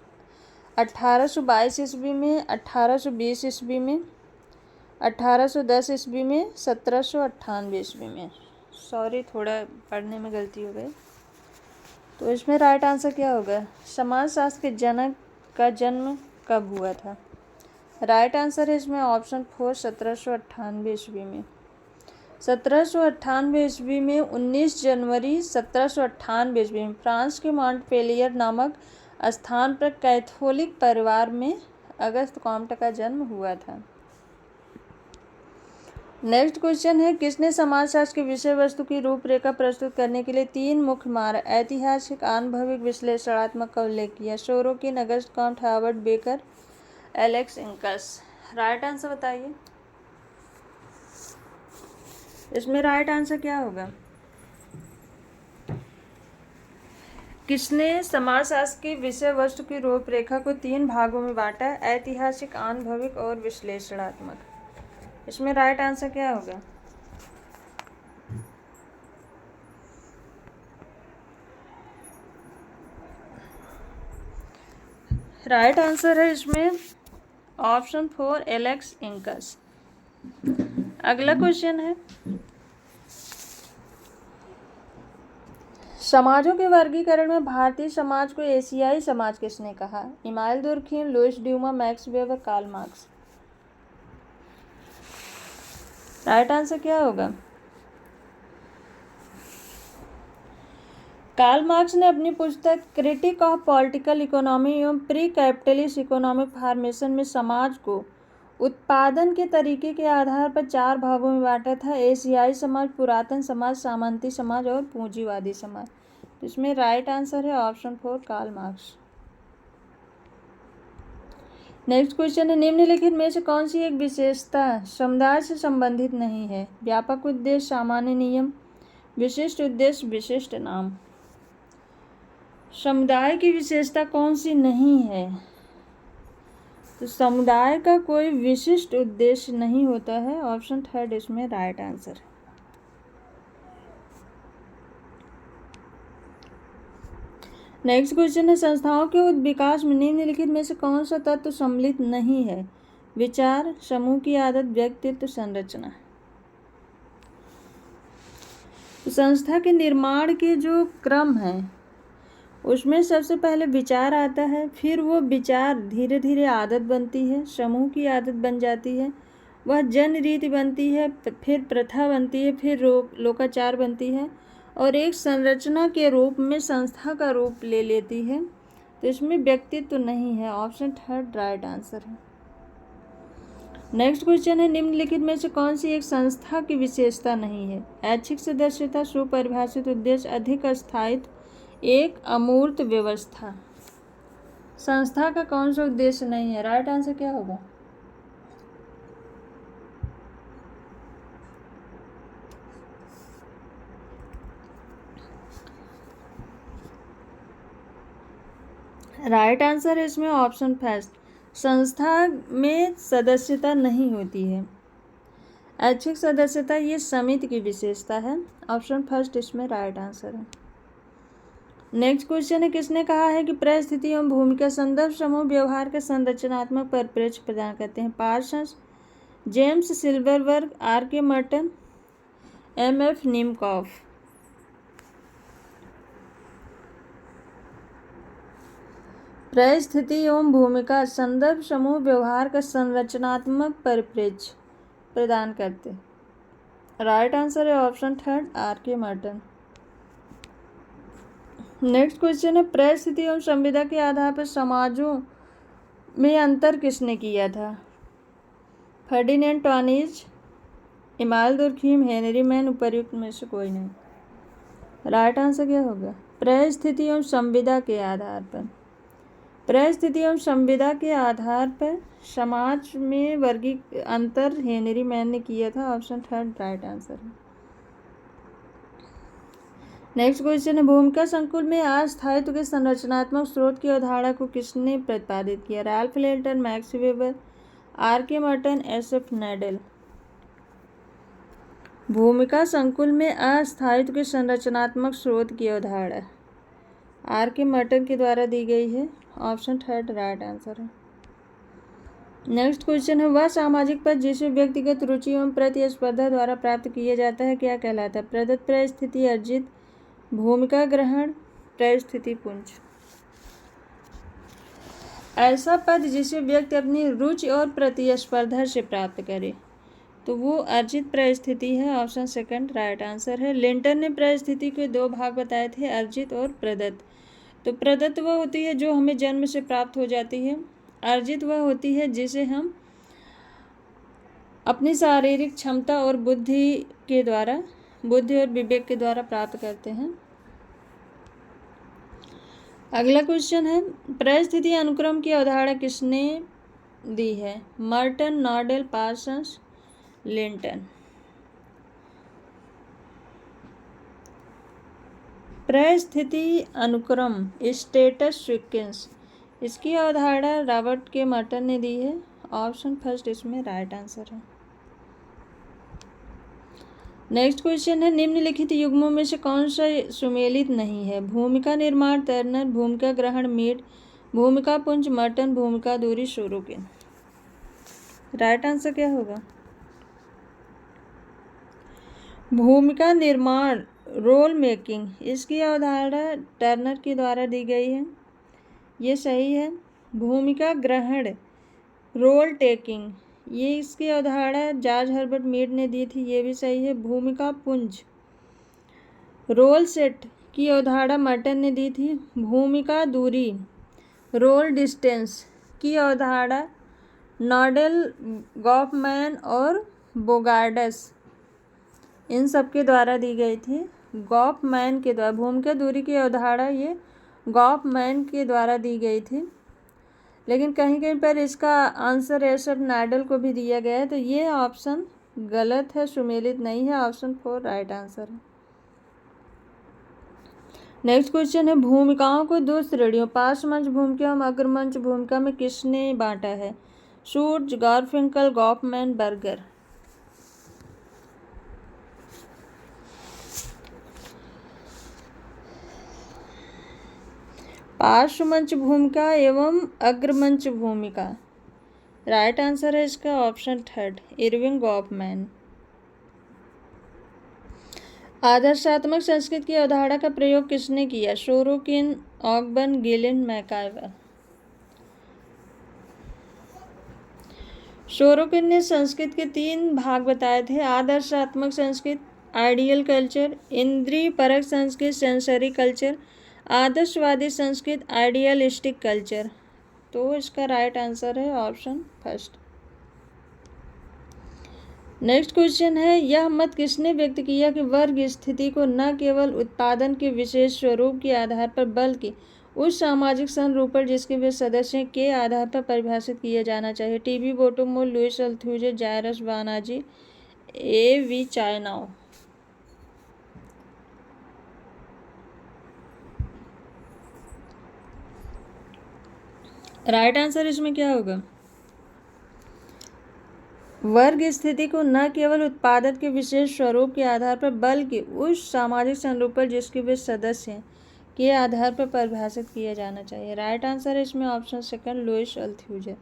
1822 ईस्वी में, 1820 ईस्वी में, 1810 ईस्वी में, 1798 ईस्वी में। सॉरी, थोड़ा पढ़ने में गलती हो गई। तो इसमें राइट आंसर क्या होगा? समाजशास्त्र के जनक का जन्म कब हुआ था? राइट आंसर है इसमें ऑप्शन 4, 1798 ईस्वी में। 1798 ईस्वी में 19 जनवरी 1798 ईस्वी में फ्रांस के मॉन्टपेलियर नामक स्थान पर कैथोलिक परिवार में अगस्त कॉम्ट का जन्म हुआ था। नेक्स्ट क्वेश्चन है, किसने समाजशास्त्र की विषय वस्तु की रूपरेखा प्रस्तुत करने के लिए 3 मुख्य मार्ग ऐतिहासिक, आनुभविक, विश्लेषणात्मक का उल्लेख किया? Sorokin, Auguste Comte, Harvard Becker, Alex Inkeles. Right answer बताइए। इसमें राइट आंसर क्या होगा? किसने समाजशास्त्र की विषय वस्तु की रूपरेखा को 3 भागों में बांटा? ऐतिहासिक, आनुभविक और विश्लेषणात्मक। इसमें राइट आंसर क्या होगा? राइट आंसर है इसमें ऑप्शन 4, एलेक्स इंकस। अगला क्वेश्चन है, समाजों के वर्गीकरण में भारतीय समाज को एशियाई समाज किसने कहा? Emile Durkheim, Louis Dumont, Max Weber, Karl Marx. Right answer क्या होगा? कार्ल मार्क्स ने अपनी पुस्तक क्रिटिक ऑफ पॉलिटिकल इकोनॉमी एवं प्री कैपिटलिस्ट इकोनॉमिक फॉर्मेशन में समाज को उत्पादन के तरीके के आधार पर 4 भागों में बांटा था: एशियाई समाज, पुरातन समाज, सामंती समाज और पूंजीवादी समाज। इसमें राइट आंसर है option 4, Karl Marx. Next question है, निम्नलिखित में से कौन सी एक विशेषता समुदाय से संबंधित नहीं है? व्यापक उद्देश्य, सामान्य नियम, विशिष्ट उद्देश्य, विशिष्ट नाम। समुदाय की विशेषता कौन सी नहीं है? तो समुदाय का कोई विशिष्ट उद्देश्य नहीं होता है। ऑप्शन 3 इसमें राइट आंसर। नेक्स्ट क्वेश्चन है, संस्थाओं के विकास में निम्नलिखित में से कौन सा तत्व सम्मिलित नहीं है? विचार, समूह की आदत, व्यक्तित्व, संरचना। तो संस्था के निर्माण के जो क्रम है उसमें सबसे पहले विचार आता है, फिर वो विचार धीरे धीरे आदत बनती है, समूह की आदत बन जाती है, वह जन रीति बनती है, फिर प्रथा बनती है, फिर लोकाचार बनती है और एक संरचना के रूप में संस्था का रूप ले लेती है। तो इसमें व्यक्तित्व तो नहीं है। ऑप्शन 3 राइट आंसर है। नेक्स्ट क्वेश्चन है, निम्नलिखित में से कौन सी एक संस्था की विशेषता नहीं है? ऐच्छिक सदस्यता, सुपरिभाषित उद्देश्य, अधिक स्थायित्व, एक अमूर्त व्यवस्था। संस्था का कौन सा उद्देश्य नहीं है? राइट आंसर क्या होगा? राइट आंसर है इसमें ऑप्शन फर्स्ट, संस्था में सदस्यता नहीं होती है। ऐच्छिक सदस्यता ये समिति की विशेषता है। ऑप्शन फर्स्ट इसमें राइट आंसर है। नेक्स्ट क्वेश्चन है, किसने कहा है कि परिस्थिति एवं भूमिका संदर्भ समूह व्यवहार का संरचनात्मक परिप्रेक्ष्य प्रदान करते हैं? Parsons, James Silverberg, R.K. Merton, M.F. Nimkoff. परिस्थिति एवं भूमिका संदर्भ समूह व्यवहार का संरचनात्मक परिप्रेक्ष्य प्रदान करते। राइट आंसर है option 3 R.K. Merton. Next question है, परिस्थिति एवं संविदा के आधार पर समाजों में अंतर किसने किया था? Ferdinand Tonnies, Emile Durkheim, Henry Maine, उपर्युक्त में से कोई नहीं। राइट आंसर क्या होगा? परिस्थिति एवं संविदा के आधार पर। परिस्थिति एवं संविदा के आधार पर समाज में वर्गीय अंतर हेनरी मैन ने किया था। ऑप्शन 3 राइट आंसर है। नेक्स्ट क्वेश्चन है, भूमिका संकुल में अस्थायित्व के संरचनात्मक स्रोत की अवधारणा को किसने प्रतिपादित किया? Ralph Linton, Max Weber, R K. Merton, S F. Nadel. भूमिका संकुल में अस्थायित्व के संरचनात्मक स्रोत की अवधारणा आर.के. मर्टन के द्वारा दी गई है। ऑप्शन थर्ड राइट आंसर है। नेक्स्ट क्वेश्चन है, वह सामाजिक पद जिसे व्यक्तिगत रुचि एवं प्रतिस्पर्धा द्वारा प्राप्त किया जाता है क्या कहलाता है? प्रदत्त, परिस्थिति अर्जित, भूमिका ग्रहण, परिस्थिति पुंज। ऐसा पद जिसे व्यक्ति अपनी रुचि और प्रतिस्पर्धा से प्राप्त करे तो वो अर्जित परिस्थिति है। ऑप्शन सेकंड राइट आंसर है। लिंटन ने परिस्थिति के दो भाग बताए थे, अर्जित और प्रदत्त। तो प्रदत्त वह होती है जो हमें जन्म से प्राप्त हो जाती है, अर्जित वह होती है जिसे हम अपनी शारीरिक क्षमता और बुद्धि और विवेक के द्वारा प्राप्त करते हैं। अगला क्वेश्चन है, परिस्थिति अनुक्रम की अवधारणा किसने दी है? Merton, Nadel, Parsons, Linton. परिस्थिति अनुक्रम स्टेटस सीक्वेंस, इसकी अवधारणा रॉबर्ट के मर्टन ने दी है। ऑप्शन फर्स्ट इसमें राइट आंसर है। नेक्स्ट क्वेश्चन है, निम्नलिखित युग्मों में से कौन सा सुमेलित नहीं है? भूमिका निर्माण टर्नर, भूमिका ग्रहण मीड, भूमिका पुंज मर्टन, भूमिका दूरी सोरोकिन। राइट आंसर क्या होगा? भूमिका निर्माण रोल मेकिंग, इसकी अवधारणा टर्नर के द्वारा दी गई है, ये सही है। भूमिका ग्रहण रोल टेकिंग, ये इसकी अवधारणा जॉर्ज हर्बर्ट मीड ने दी थी, ये भी सही है। भूमिका पुंज रोल सेट की अवधारणा मर्टन ने दी थी। भूमिका दूरी रोल डिस्टेंस की अवधारणा नॉडेल, गॉफमैन और बोगार्डस इन सब के द्वारा दी गई थी। गॉफमैन के द्वारा भूमिका दूरी की अवधारणा ये गॉफमैन के द्वारा दी गई थी, लेकिन कहीं कहीं पर इसका आंसर एस.एफ. नैडल को भी दिया गया है, तो ये ऑप्शन गलत है, सुमेलित नहीं है। ऑप्शन फोर राइट आंसर है। नेक्स्ट क्वेश्चन है, भूमिकाओं को दो श्रेणियों पार्श्व मंच भूमिका और अग्रमंच भूमिका में किसने बांटा है? शूर्ज, गारफिंकल, गॉफमैन, बर्गर। पार्श्व मंच भूमिका एवं अग्रमंच भूमिका, राइट आंसर है इसका ऑप्शन थर्ड इरविंग गॉफमैन। आदर्शात्मक संस्कृति की अवधारणा का प्रयोग किसने किया? Sorokin, Ogburn, Gillin, MacIver. Sorokin ने संस्कृत के तीन भाग बताए थे, आदर्शात्मक संस्कृत, आइडियल कल्चर, इंद्रिय परक संस्कृत, सेंसरी कल्चर, आदर्शवादी संस्कृत, आइडियलिस्टिक कल्चर। तो इसका राइट आंसर है ऑप्शन फर्स्ट। नेक्स्ट क्वेश्चन है, यह मत किसने व्यक्त किया कि वर्ग स्थिति को न केवल उत्पादन के विशेष स्वरूप के आधार पर बल्कि उस सामाजिक संरूपण जिसके वे सदस्य के आधार पर परिभाषित किया जाना चाहिए? T B. Bottomore, Louis Althusser, Jairus Banaji, A V. Chayanov. Right answer इसमें क्या होगा? वर्ग स्थिति को न केवल उत्पादन के विशेष स्वरूप के आधार पर बल्कि उस सामाजिक संरूपण जिसके वे सदस्य हैं के आधार पर परिभाषित किया जाना चाहिए। राइट आंसर है इसमें option second Louis Althusser.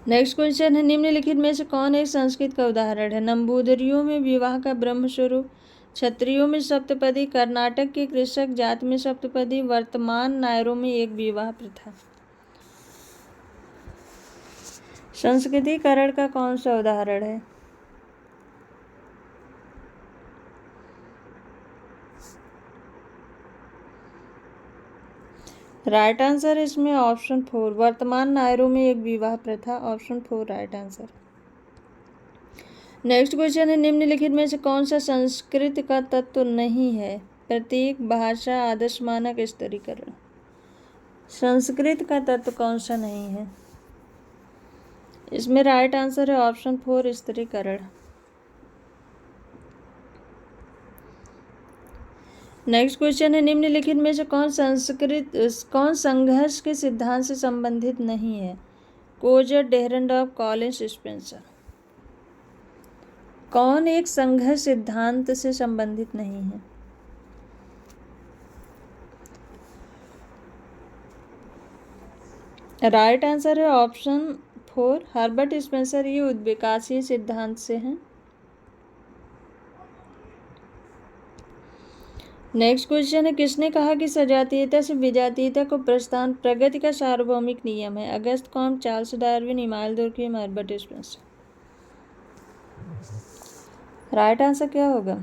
Next question है, निम्नलिखित में से कौन एक संस्कृत का उदाहरण है? नंबूदरियों में विवाह का ब्रह्म स्वरूप, क्षत्रियों में सप्तपदी, कर्नाटक के कृषक जात में सप्तपदी, वर्तमान नायरों में एक विवाह प्रथा। संस्कृतिकरण का कौन सा उदाहरण है? राइट आंसर इसमें ऑप्शन फोर वर्तमान नायरों में एक विवाह प्रथा। Option four right answer. Next question है, निम्नलिखित में से कौन सा संस्कृत का तत्व नहीं है? प्रतीक, भाषा, आदर्श मानक, स्तरीकरण। संस्कृत का तत्व कौन सा नहीं है? इसमें राइट आंसर है ऑप्शन फोर स्तरीकरण। नेक्स्ट क्वेश्चन है, निम्नलिखित में से कौन संघर्ष के सिद्धांत से संबंधित नहीं है? Coser, Dahrendorf, Collins, Spencer. कौन एक संघर्ष सिद्धांत से संबंधित नहीं है? राइट आंसर है ऑप्शन 4, हर्बर्ट स्पेंसर। ये उद्विकासीय सिद्धांत से हैं। नेक्स्ट क्वेश्चन है, किसने कहा कि सजातीयता से विजातीयता को प्रस्थान प्रगति का सार्वभौमिक नियम है? Auguste Comte, Charles Darwin, Emmanuel Durkheim, Herbert Spencer. Right answer क्या होगा?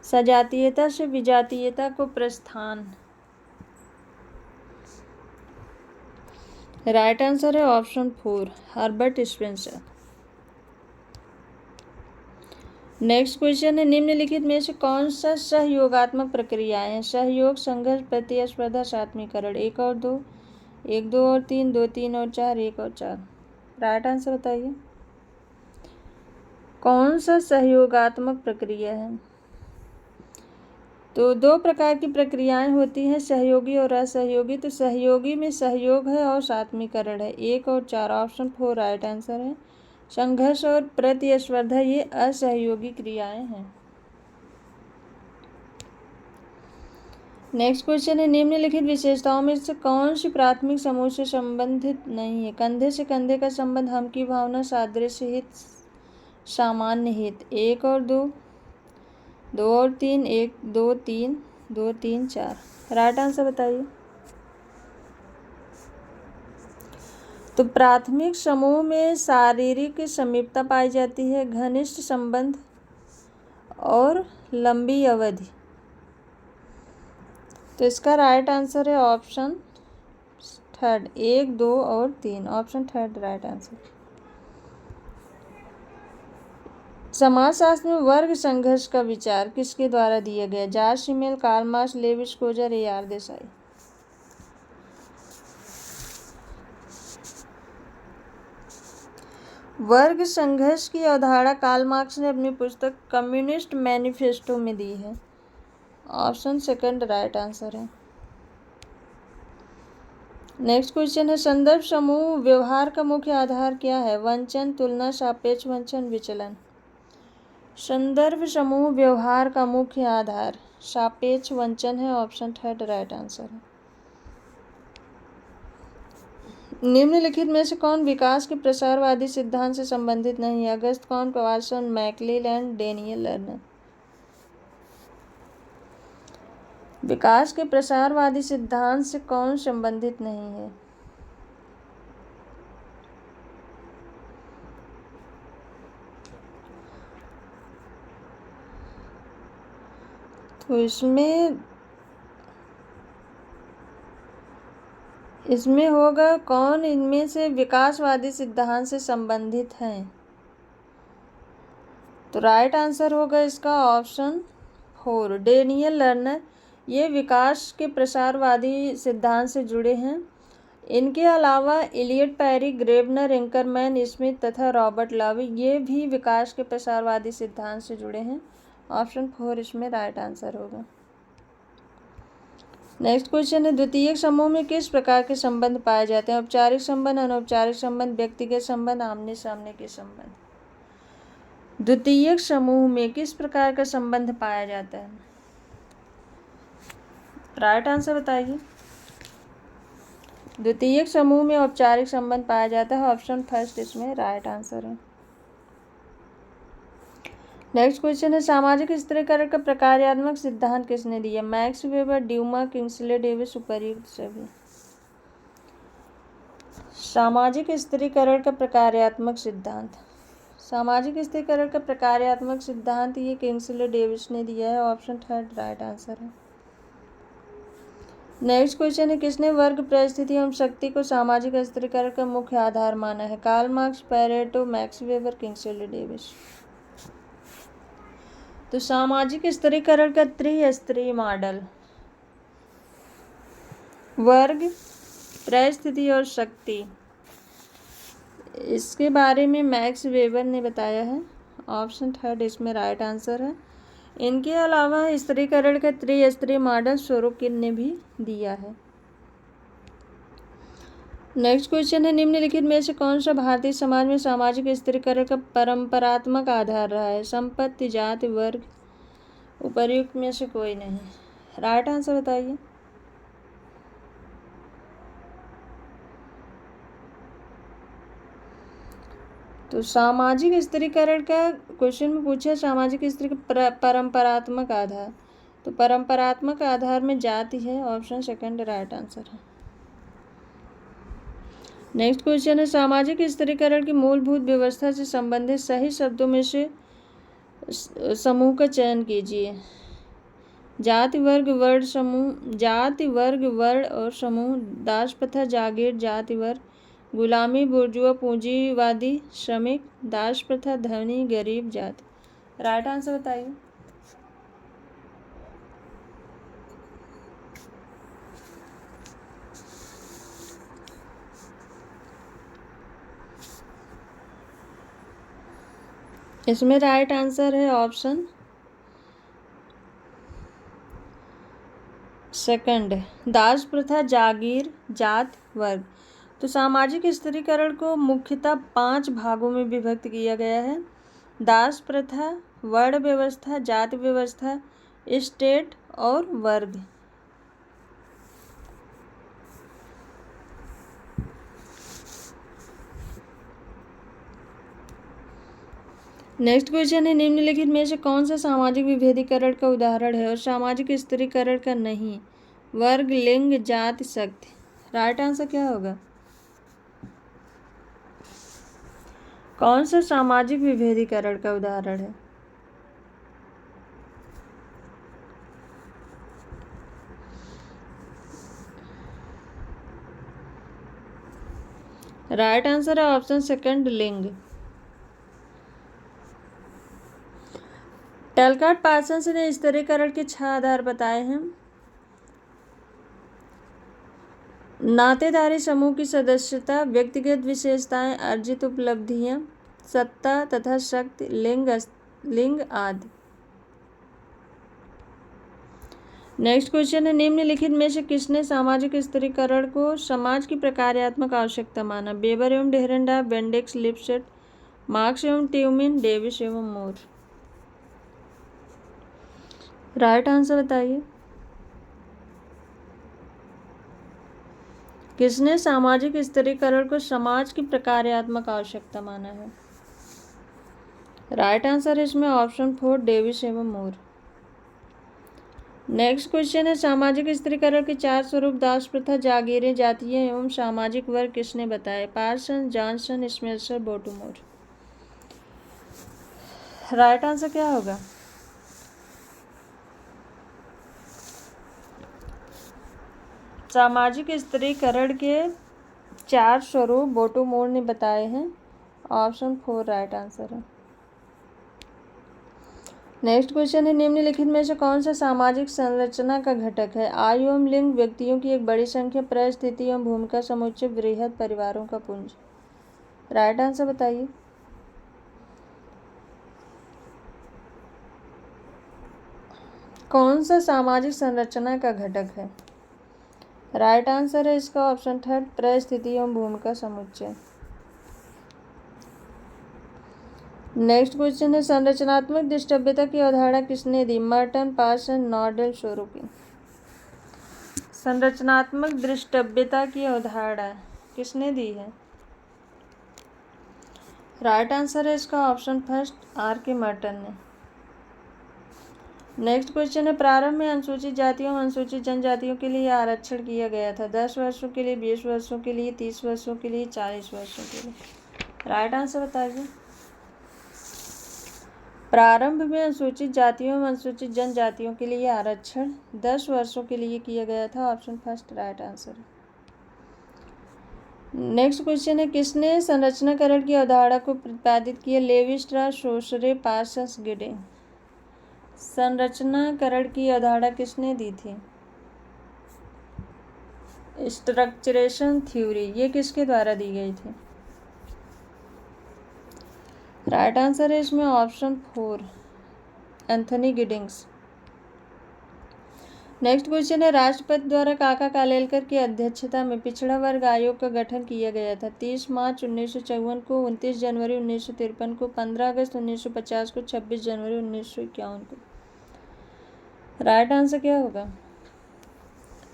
सजातीयता से विजातीयता को प्रस्थान। राइट आंसर है option 4, Herbert Spencer. Next question है, निम्नलिखित में से कौन सा सहयोगात्मक प्रक्रियाएं हैं? सहयोग, संघर्ष, प्रतिस्पर्धा, सात्मीकरण। 1 और 2, 1 2 और 3, 2 3 और 4, 1 और 4। राइट आंसर बताइए, कौन सा सहयोगात्मक प्रक्रिया है? तो 2 प्रकार की प्रक्रियाएं होती हैं, सहयोगी और असहयोगी। तो सहयोगी में सहयोग है और सात्मीकरण है। 1 और 4, ऑप्शन 4 राइट आंसर है। संघर्ष और प्रतिस्पर्धा ये असहयोगी क्रियाएं हैं। नेक्स्ट क्वेश्चन है, निम्नलिखित विशेषताओं में से कौन सी प्राथमिक समूह से संबंधित नहीं है? कंधे से कंधे का संबंध, हम की भावना, सादृश्य हित, सामान्य हित। 1 और 2, 2 और 3, 1 2 3, 2 3 4। राइट आंसर बताइए। तो प्राथमिक समूह में शारीरिक समीपता पाई जाती है, घनिष्ठ संबंध और लंबी अवधि। तो इसका राइट आंसर है ऑप्शन 3, 1 2 और 3, ऑप्शन 3 राइट आंसर। समाजशास्त्र में वर्ग संघर्ष का विचार किसके द्वारा दिया गया? George Simmel, Karl Marx, Lewis Coser, A R. Desai. वर्ग संघर्ष की अवधारणा कार्ल मार्क्स ने अपनी पुस्तक कम्युनिस्ट मैनिफेस्टो में दी है। ऑप्शन 2 राइट आंसर है। नेक्स्ट क्वेश्चन है, संदर्भ समूह व्यवहार का मुख्य आधार क्या है? वंचन, तुलना, सापेक्ष वंचन, विचलन। संदर्भ समूह व्यवहार का मुख्य आधार सापेक्ष वंचन है। ऑप्शन 3 राइट आंसर है। निम्नलिखित में से कौन विकास के प्रसारवादी सिद्धांत से संबंधित नहीं है? Auguste Comte, Watson, मैकक्लेलैंड, Daniel learner. विकास के प्रसारवादी सिद्धांत से कौन संबंधित नहीं है? तो इसमें होगा कौन इनमें से विकासवादी सिद्धांत से संबंधित हैं? तो राइट आंसर होगा इसका ऑप्शन 4, डेनियल लर्नर। ये विकास के प्रसारवादी सिद्धांत से जुड़े हैं। इनके अलावा इलियट पेरी, ग्रेबनर, इंकरमैन, स्मिथ तथा रॉबर्ट लावी ये भी विकास के प्रसारवादी सिद्धांत से जुड़े हैं। ऑप्शन 4 इसमें राइट आंसर होगा। नेक्स्ट क्वेश्चन है, द्वितीयक समूह में किस प्रकार के संबंध पाए जाते हैं? औपचारिक संबंध, अनौपचारिक संबंध, व्यक्तिगत संबंध, आमने सामने के संबंध। द्वितीयक समूह में किस प्रकार का संबंध पाया जाता है? राइट आंसर बताइए। द्वितीयक समूह में औपचारिक संबंध पाया जाता है। ऑप्शन 1 इसमें राइट आंसर है। नेक्स्ट क्वेश्चन है, सामाजिक स्थिरीकरण का प्रकार्यात्मक सिद्धांत किसने दिया? Max Weber, Dumont, Kingsley Davis, उपर्युक्त सभी। सामाजिक स्थिरीकरण का प्रकार्यात्मक सिद्धांत, सामाजिक स्थिरीकरण का प्रकार्यात्मक सिद्धांत ये किंग्सले डेविस ने दिया है। ऑप्शन 3 राइट आंसर है। नेक्स्ट क्वेश्चन है, किसने वर्ग, परिस्थिति एवं शक्ति को सामाजिक स्थिरीकरण का मुख्य आधार माना है? Karl Marx, Pareto, Max Weber, Kingsley Davis. तो सामाजिक स्थिरीकरण का त्रिस्तरीय मॉडल वर्ग, परिस्थिति और शक्ति, इसके बारे में मैक्स वेबर ने बताया है। ऑप्शन 3 इसमें राइट आंसर है। इनके अलावा स्त्रीकरण का त्रिस्तरीय मॉडल स्वरूप ने भी दिया है। नेक्स्ट क्वेश्चन है, निम्नलिखित में से कौन सा भारतीय समाज में सामाजिक स्त्रीकरण का परंपरात्मक आधार रहा है? संपत्ति, जाति, वर्ग, उपर्युक्त में से कोई नहीं। राइट आंसर बताइए। तो सामाजिक स्त्रीकरण का क्वेश्चन में पूछा सामाजिक स्त्री का परंपरात्मक आधार, तो परंपरात्मक आधार में जाति है, ऑप्शन सेकंड राइट आंसर है। नेक्स्ट क्वेश्चन है, सामाजिक स्त्रीकरण की मूलभूत व्यवस्था से संबंधित सही शब्दों में से समूह का चयन कीजिए। जाति, वर्ग, वर्ण समूह, जाति, वर्ग, वर्ण और समूह, दास प्रथा, जागीर, जाति, वर्ग, गुलामी, बुर्जुआ, पूंजीवादी, श्रमिक, दास प्रथा, धनी, गरीब, जाति। राइट आंसर बताइए। इसमें राइट आंसर है ऑप्शन सेकंड, दास प्रथा, जागीर, जात, वर्ग। तो सामाजिक स्त्रीकरण को मुख्यतः 5 भागों में विभक्त किया गया है। दास प्रथा, वर्ण व्यवस्था, जाति व्यवस्था, स्टेट और वर्ग। नेक्स्ट क्वेश्चन है, निम्नलिखित में से कौन सा सामाजिक विभेदीकरण का उदाहरण है और सामाजिक स्त्रीकरण का नहीं? वर्ग, लिंग, जाति, शक्ति। राइट आंसर क्या होगा? कौन सा सामाजिक विभेदीकरण का उदाहरण है? राइट आंसर है ऑप्शन सेकंड, लिंग। टैलकाट पार्सन्स ने स्त्रीकरण के 6 आधार बताए हैं। नातेदारी समूह की सदस्यता, व्यक्तिगत विशेषताएं, अर्जित उपलब्धियां, सत्ता तथा शक्ति, लिंग आदि। नेक्स्ट क्वेश्चन है, निम्नलिखित में से किसने सामाजिक स्त्रीकरण को समाज की प्रकार्यात्मक आवश्यकता माना? बेबर एवं डेहरेंडार्फ, बेंडिक्स, लिपसेट, मार्क्स एवं ट्यूमिन, डेविस एवं मोर। राइट आंसर बताइए। किसने सामाजिक स्त्रीकरण को समाज की प्रकार्यात्मक आवश्यकता माना है? राइट आंसर है इसमें ऑप्शन 4, डेविस एवं मोर। नेक्स्ट क्वेश्चन है, सामाजिक स्त्रीकरण के 4 स्वरूप, दास प्रथा, जागीरें, जातीय एवं सामाजिक वर्ग किसने बताए? Parson, Johnson, Smelser, Bottomore. Right answer क्या होगा? सामाजिक स्त्रीकरण के 4 स्वरूप बोटुमोर ने बताए हैं, ऑप्शन 4 राइट आंसर है। नेक्स्ट क्वेश्चन है, निम्नलिखित में से कौन सा सामाजिक संरचना का घटक है? आयु एवं लिंग, व्यक्तियों की एक बड़ी संख्या, परिस्थिति एवं भूमिका समुच्चय, बृहद परिवारों का पुंज। राइट आंसर बताइए। कौन सा सामाजिक संरचना का घटक है? राइट आंसर है इसका ऑप्शन 3, परिस्थिति एवं भूमिका समुच्चय। नेक्स्ट क्वेश्चन है, संरचनात्मक दृष्टव्यता की अवधारणा किसने दी? Merton, Parson, Nadel, Sorokin. संरचनात्मक दृष्टव्यता की अवधारणा किसने दी है? राइट आंसर है इसका ऑप्शन फर्स्ट, R.K. मर्टन ने। नेक्स्ट क्वेश्चन है, प्रारंभ में अनुसूचित जातियों एवं अनुसूचित जनजातियों के लिए आरक्षण किया गया था। 10 वर्षों के लिए, 20 वर्षों के लिए, 30 वर्षों के लिए, 40 वर्षों के लिए। राइट आंसर बताइए। प्रारंभ में अनुसूचित जातियों एवं अनुसूचित जनजातियों के लिए आरक्षण 10 वर्षों के लिए किया गया था, option first right answer. Next question है, किसने संरचनाकरण की अवधारणा को प्रतिपादित किया? Levi Strauss, Saussure, Parsons, Giddens. संरचनाकरण की अवधारणा किसने दी थी? स्ट्रक्चरेशन थ्योरी, ये किसके द्वारा दी गई थी? राइट आंसर है इसमें option 4, Anthony Giddings. Next question है, राष्ट्रपति द्वारा काका कालेलकर की अध्यक्षता में पिछड़ा वर्ग आयोग का गठन किया गया था। 30 मार्च 1954 को, 29 जनवरी 1953 को, 15 अगस्त 1950 को, 26 जनवरी 1951 को। राइट आंसर क्या होगा?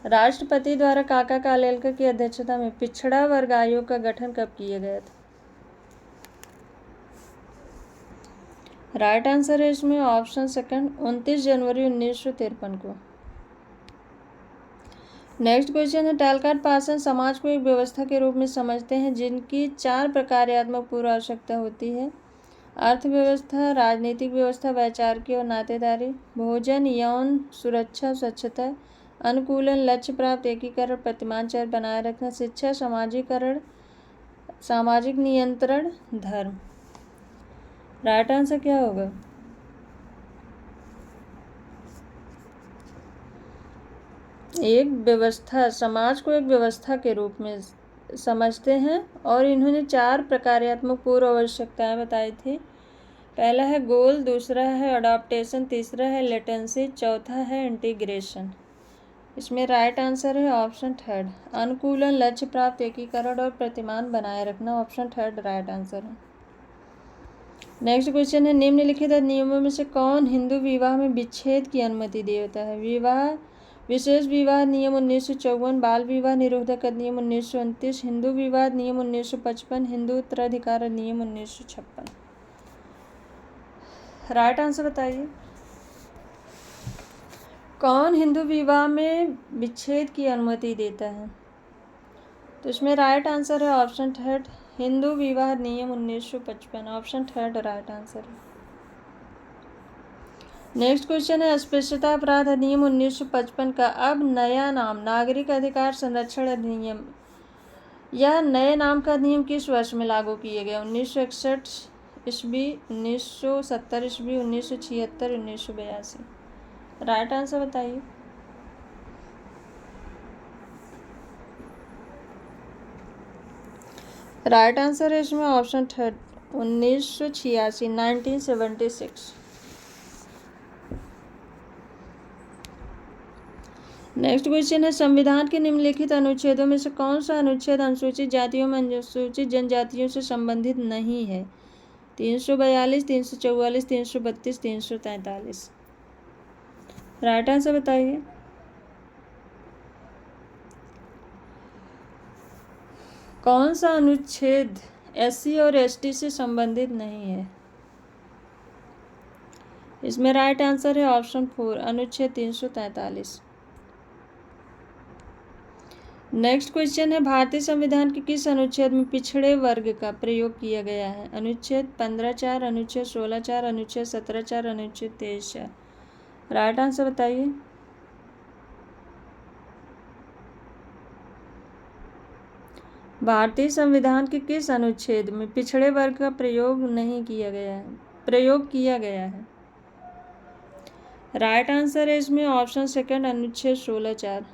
राष्ट्रपति द्वारा काका कालेलकर की अध्यक्षता में पिछड़ा वर्ग आयोग का गठन कब किया गया था? राइट आंसर है इसमें ऑप्शन सेकंड, 29 जनवरी 1953 को। नेक्स्ट क्वेश्चन है, टैलकाट पार्सन समाज को एक व्यवस्था के रूप में समझते हैं जिनकी 4 प्रकार्यात्मक पूर्व आवश्यकता होती है। अर्थव्यवस्था, राजनीतिक व्यवस्था, वैचारिक और नातेदारी, भोजन, यौन सुरक्षा, स्वच्छता, अनुकूलन, लक्ष्य प्राप्त, एकीकरण, प्रतिमानचर बनाए रखना, शिक्षा, समाजीकरण, सामाजिक नियंत्रण, धर्म। राइट आंसर क्या होगा? एक व्यवस्था, समाज को एक व्यवस्था के रूप में समझते हैं और इन्होंने 4 प्रकार्यात्मक पूर्व आवश्यकताएं बताई थी। पहला है गोल, दूसरा है अडॉप्टेशन, तीसरा है लेटेंसी, चौथा है इंटीग्रेशन। इसमें राइट आंसर है ऑप्शन थर्ड, अनुकूलन, लक्ष्य प्राप्त, एकीकरण और प्रतिमान बनाए रखना। ऑप्शन थर्ड राइट आंसर है। नेक्स्ट क्वेश्चन है, निम्नलिखित नियमों में से कौन हिंदू विवाह में विच्छेद की अनुमति देता है? विशेष विवाह नियम 1954, बाल विवाह निरोधक अधिनियम 1929, हिंदू विवाह नियम 1955, हिंदू उत्तराधिकार नियम 1956। राइट आंसर बताइए। कौन हिंदू विवाह में विच्छेद की अनुमति देता है? तो इसमें राइट आंसर है ऑप्शन थर्ड, हिंदू विवाह नियम 1955। ऑप्शन थर्ड राइट आंसर है। नेक्स्ट क्वेश्चन है, अस्पृश्यता अपराध अधिनियम 1955 का अब नया नाम नागरिक अधिकार संरक्षण अधिनियम या नए नाम का अधिनियम किस वर्ष में लागू किया गया? 1961 ईस्वी, 1970 ईस्वी, 1976, 1982। राइट आंसर बताइए। राइट आंसर है इसमें ऑप्शन थर्ड, 1986, 1976। नेक्स्ट क्वेश्चन है, संविधान के निम्नलिखित अनुच्छेदों में से कौन सा अनुच्छेद अनुसूचित जातियों में अनुसूचित जनजातियों से संबंधित नहीं है? 342, 344, 332, 343। राइट आंसर बताइए। कौन सा अनुच्छेद SC और ST से संबंधित नहीं है? इसमें राइट आंसर है ऑप्शन 4, अनुच्छेद 343। नेक्स्ट क्वेश्चन है, भारतीय संविधान के किस अनुच्छेद में पिछड़े वर्ग का प्रयोग किया गया है? अनुच्छेद 15(4), अनुच्छेद 16(4), अनुच्छेद 17(4), अनुच्छेद 23(4). राइट आंसर बताइए। भारतीय संविधान के किस अनुच्छेद में पिछड़े वर्ग का प्रयोग किया गया है? राइट आंसर है इसमें ऑप्शन सेकंड, अनुच्छेद 16(4).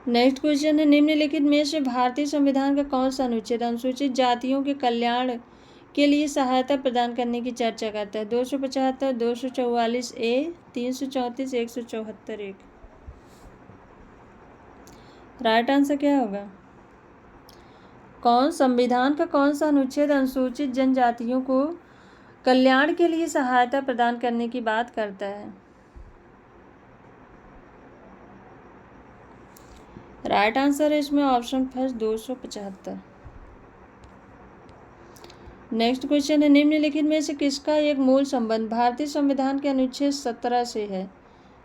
नेक्स्ट क्वेश्चन है, निम्नलिखित में से भारतीय संविधान का कौन सा अनुच्छेद अनुसूचित जातियों के कल्याण के लिए सहायता प्रदान करने की चर्चा करता है? 275, 244A, 334, 174 1। राइट आंसर क्या होगा? संविधान का कौन सा अनुच्छेद अनुसूचित जनजातियों को कल्याण के लिए सहायता प्रदान करने की बात करता है? राइट आंसर है इसमें ऑप्शन फर्स्ट, 275। नेक्स्ट क्वेश्चन है, निम्नलिखित में से किसका एक मूल संबंध भारतीय संविधान के अनुच्छेद 17 से है?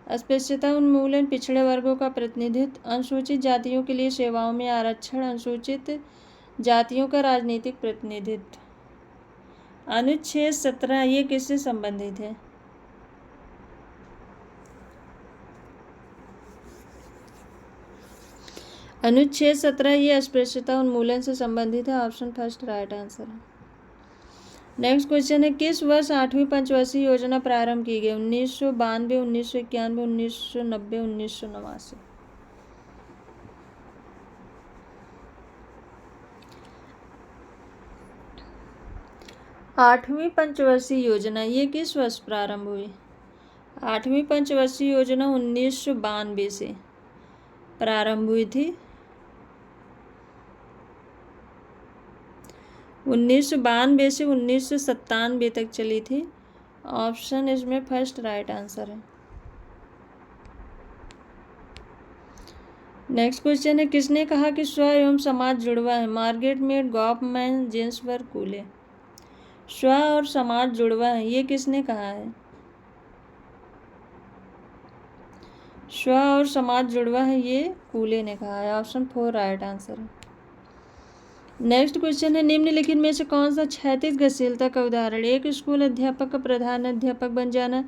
अस्पृश्यता उन्मूलन, पिछड़े वर्गों का प्रतिनिधित्व, अनुसूचित जातियों के लिए सेवाओं में आरक्षण, अनुसूचित जातियों का राजनीतिक प्रतिनिधित्व। अनुच्छेद 17 ये किससे संबंधित है? अनुच्छेद 17 ये अस्पृश्यता उन्मूलन से संबंधित है। ऑप्शन फर्स्ट राइट आंसर है। नेक्स्ट क्वेश्चन है, किस वर्ष 8वीं पंचवर्षीय योजना प्रारंभ की गई? 1992, 1991, 1990, 1989। 8वीं पंचवर्षीय योजना ये किस वर्ष प्रारंभ हुई? 8वीं पंचवर्षीय योजना 1992 से प्रारंभ हुई थी। 1992 से 1997 तक चली थी। ऑप्शन इसमें फर्स्ट राइट आंसर है। नेक्स्ट क्वेश्चन है, किसने कहा कि स्व एवं समाज जुड़वा है? Margaret Mead, Goffman, Ginsburg, कूले। स्व और समाज जुड़वा है, ये किसने कहा है? स्व और समाज जुड़वा है, ये कूले ने कहा है। ऑप्शन 4 राइट आंसर है। नेक्स्ट क्वेश्चन है, निम्नलिखित में से कौन सा क्षैतिज गतिशीलता का उदाहरण? एक स्कूल अध्यापक का प्रधान अध्यापक बन जाना,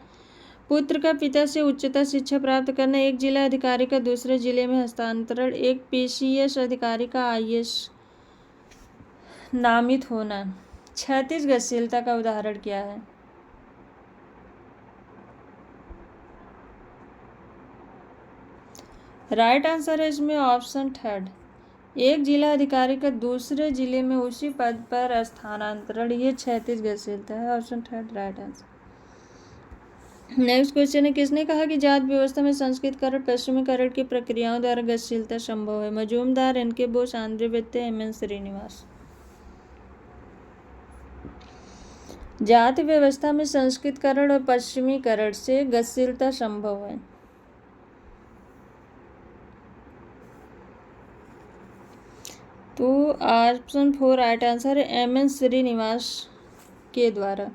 पुत्र का पिता से उच्चतर शिक्षा प्राप्त करना, एक जिला अधिकारी का दूसरे जिले में हस्तांतरण, एक PCS अधिकारी का IAS नामित होना। क्षैतिज गतिशीलता का उदाहरण क्या है? राइट आंसर है इसमें ऑप्शन 3, एक जिला अधिकारी का दूसरे जिले में उसी पद पर स्थानांतरण, ये क्षैतिज गतिशीलता है। Option 3 right answer. Next question है, किसने कहा कि जात व्यवस्था में संस्कृतकरण पश्चिमीकरण की प्रक्रियाओं द्वारा गतिशीलता संभव है? मजूमदार, NK बोस, आंद्रे वैत्य, MN श्रीनिवास। जाति व्यवस्था में संस्कृतकरण और पश्चिमीकरण से गतिशीलता संभव है। तो ऑप्शन 4 राइट आंसर है, MN श्रीनिवास के द्वारा।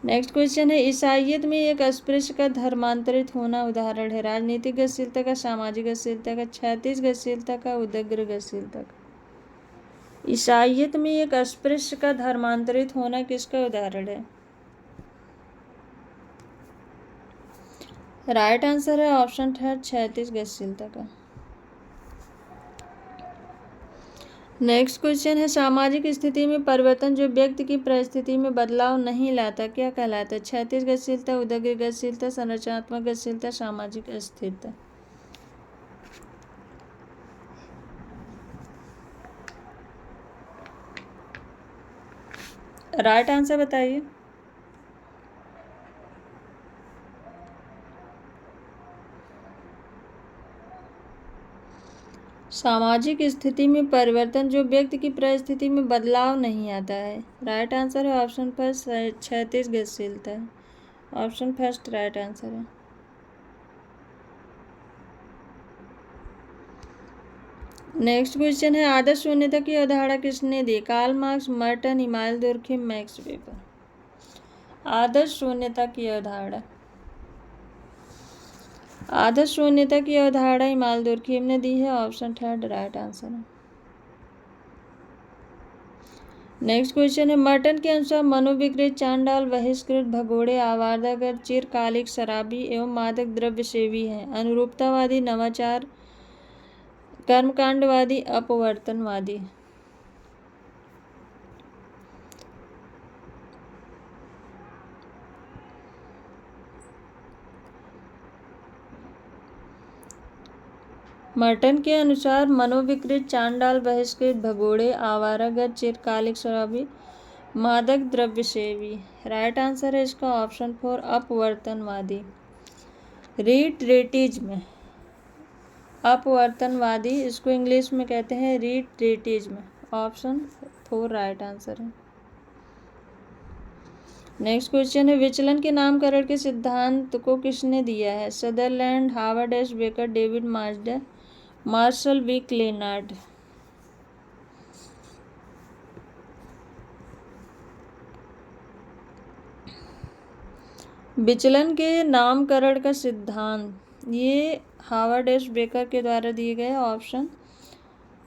नेक्स्ट क्वेश्चन है, ईसाइयत में एक अस्पृश्य का धर्मांतरित होना उदाहरण है? राजनीतिक गतिशीलता का, सामाजिक गतिशीलता का, क्षैतिज गतिशीलता का, उदग्र गतिशीलता का। ईसाइयत में एक अस्पृश्य का धर्मांतरित होना किसका उदाहरण है? राइट आंसर है ऑप्शन 3 क्षैतिज गतिशीलता का। नेक्स्ट क्वेश्चन है, सामाजिक स्थिति में परिवर्तन जो व्यक्ति की परिस्थिति में बदलाव नहीं लाता क्या कहलाता है? क्षैतिज गतिशीलता, उदग्र गतिशीलता, संरचनात्मक गतिशीलता, सामाजिक अस्थिरता। राइट आंसर बताइए। सामाजिक स्थिति में परिवर्तन जो व्यक्ति की परिस्थिति में बदलाव नहीं आता है। राइट आंसर है ऑप्शन पर क्षैतिज गतिशीलता है। ऑप्शन फर्स्ट राइट आंसर है। नेक्स्ट क्वेश्चन है, आदर्श शून्यता की अवधारणा किसने दी? Karl Marx, Merton, Emmanuel Durkheim, Max Weber. आदर्श शून्यता की अवधारणा, आदर्श शून्यता की अवधारणा इमानुएल दुर्खिम ने दी है। ऑप्शन 3 राइट आंसर है। नेक्स्ट क्वेश्चन है, मर्टन के अनुसार मनोविकृत, चांडाल, बहिष्कृत, भगोड़े, आवारागर, चिरकालिक, शराबी एवं मादक द्रव्य सेवी हैं। अनुरूपतावादी, नवाचार, कर्मकांडवादी, अपवर्तनवादी। मर्टन के अनुसार मनोविकृत, चांडाल, बहिष्कृत, भगोड़े, आवारागर, चिरकालिक, शराबी, मादक द्रव्य सेवी। राइट आंसर है इसका ऑप्शन 4 अपवर्तनवादी। रिट्रेटिज्म, अपवर्तनवादी इसको इंग्लिश में कहते हैं रिट्रेटिज्म। ऑप्शन 4 राइट आंसर है। नेक्स्ट क्वेश्चन है, विचलन के नामकरण के सिद्धांत को किसने दिया है? Sutherland, Howard S Becker, David Marshall, Marshall V Clinard. विचलन के नामकरण का सिद्धांत ये हार्वर्ड एस बेकर के द्वारा दिए गए। ऑप्शन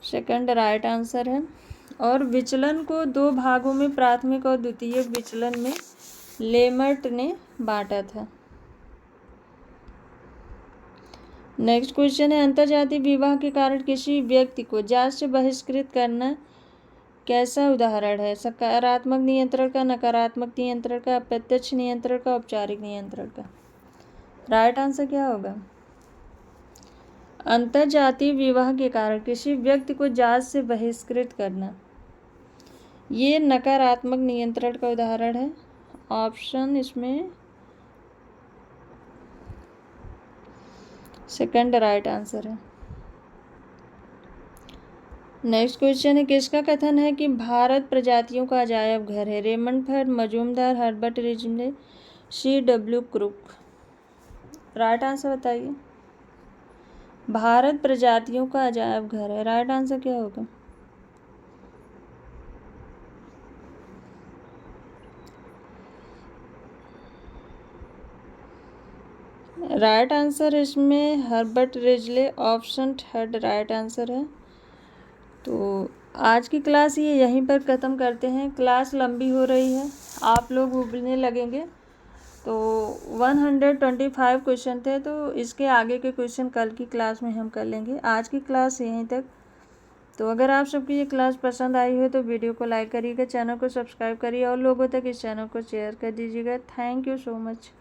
सेकंड राइट आंसर है। और विचलन को 2 भागों में, प्राथमिक और द्वितीयक विचलन में लेमर्ट ने बांटा था। नेक्स्ट क्वेश्चन है, अंतर्जातीय विवाह के कारण किसी व्यक्ति को जात से बहिष्कृत करना कैसा उदाहरण है? सकारात्मक नियंत्रण का, नकारात्मक नियंत्रण का, अप्रत्यक्ष नियंत्रण का, औपचारिक नियंत्रण का। राइट आंसर क्या होगा? अंतर्जातीय विवाह के कारण किसी व्यक्ति को जात से बहिष्कृत करना ये नकारात्मक नियंत्रण का उदाहरण है। ऑप्शन इसमें सेकंड राइट आंसर है। नेक्स्ट क्वेश्चन है, किसका कथन है कि भारत प्रजातियों का अजायब घर है? Raymond Firth, Majumdar, Herbert Risley, C.W. Crooke. Right answer बताइए। भारत प्रजातियों का अजायब घर है, राइट आंसर क्या होगा? राइट आंसर इसमें Herbert Risley, option third right answer है। तो आज की क्लास ये यहीं पर ख़त्म करते हैं। क्लास लंबी हो रही है, आप लोग उबलने लगेंगे। तो 125 क्वेश्चन थे, तो इसके आगे के क्वेश्चन कल की क्लास में हम कर लेंगे। आज की क्लास यहीं तक। तो अगर आप सबकी ये क्लास पसंद आई हो तो वीडियो को लाइक करिएगा, चैनल को सब्सक्राइब करिए और लोगों तक इस चैनल को शेयर कर दीजिएगा। Thank you so much.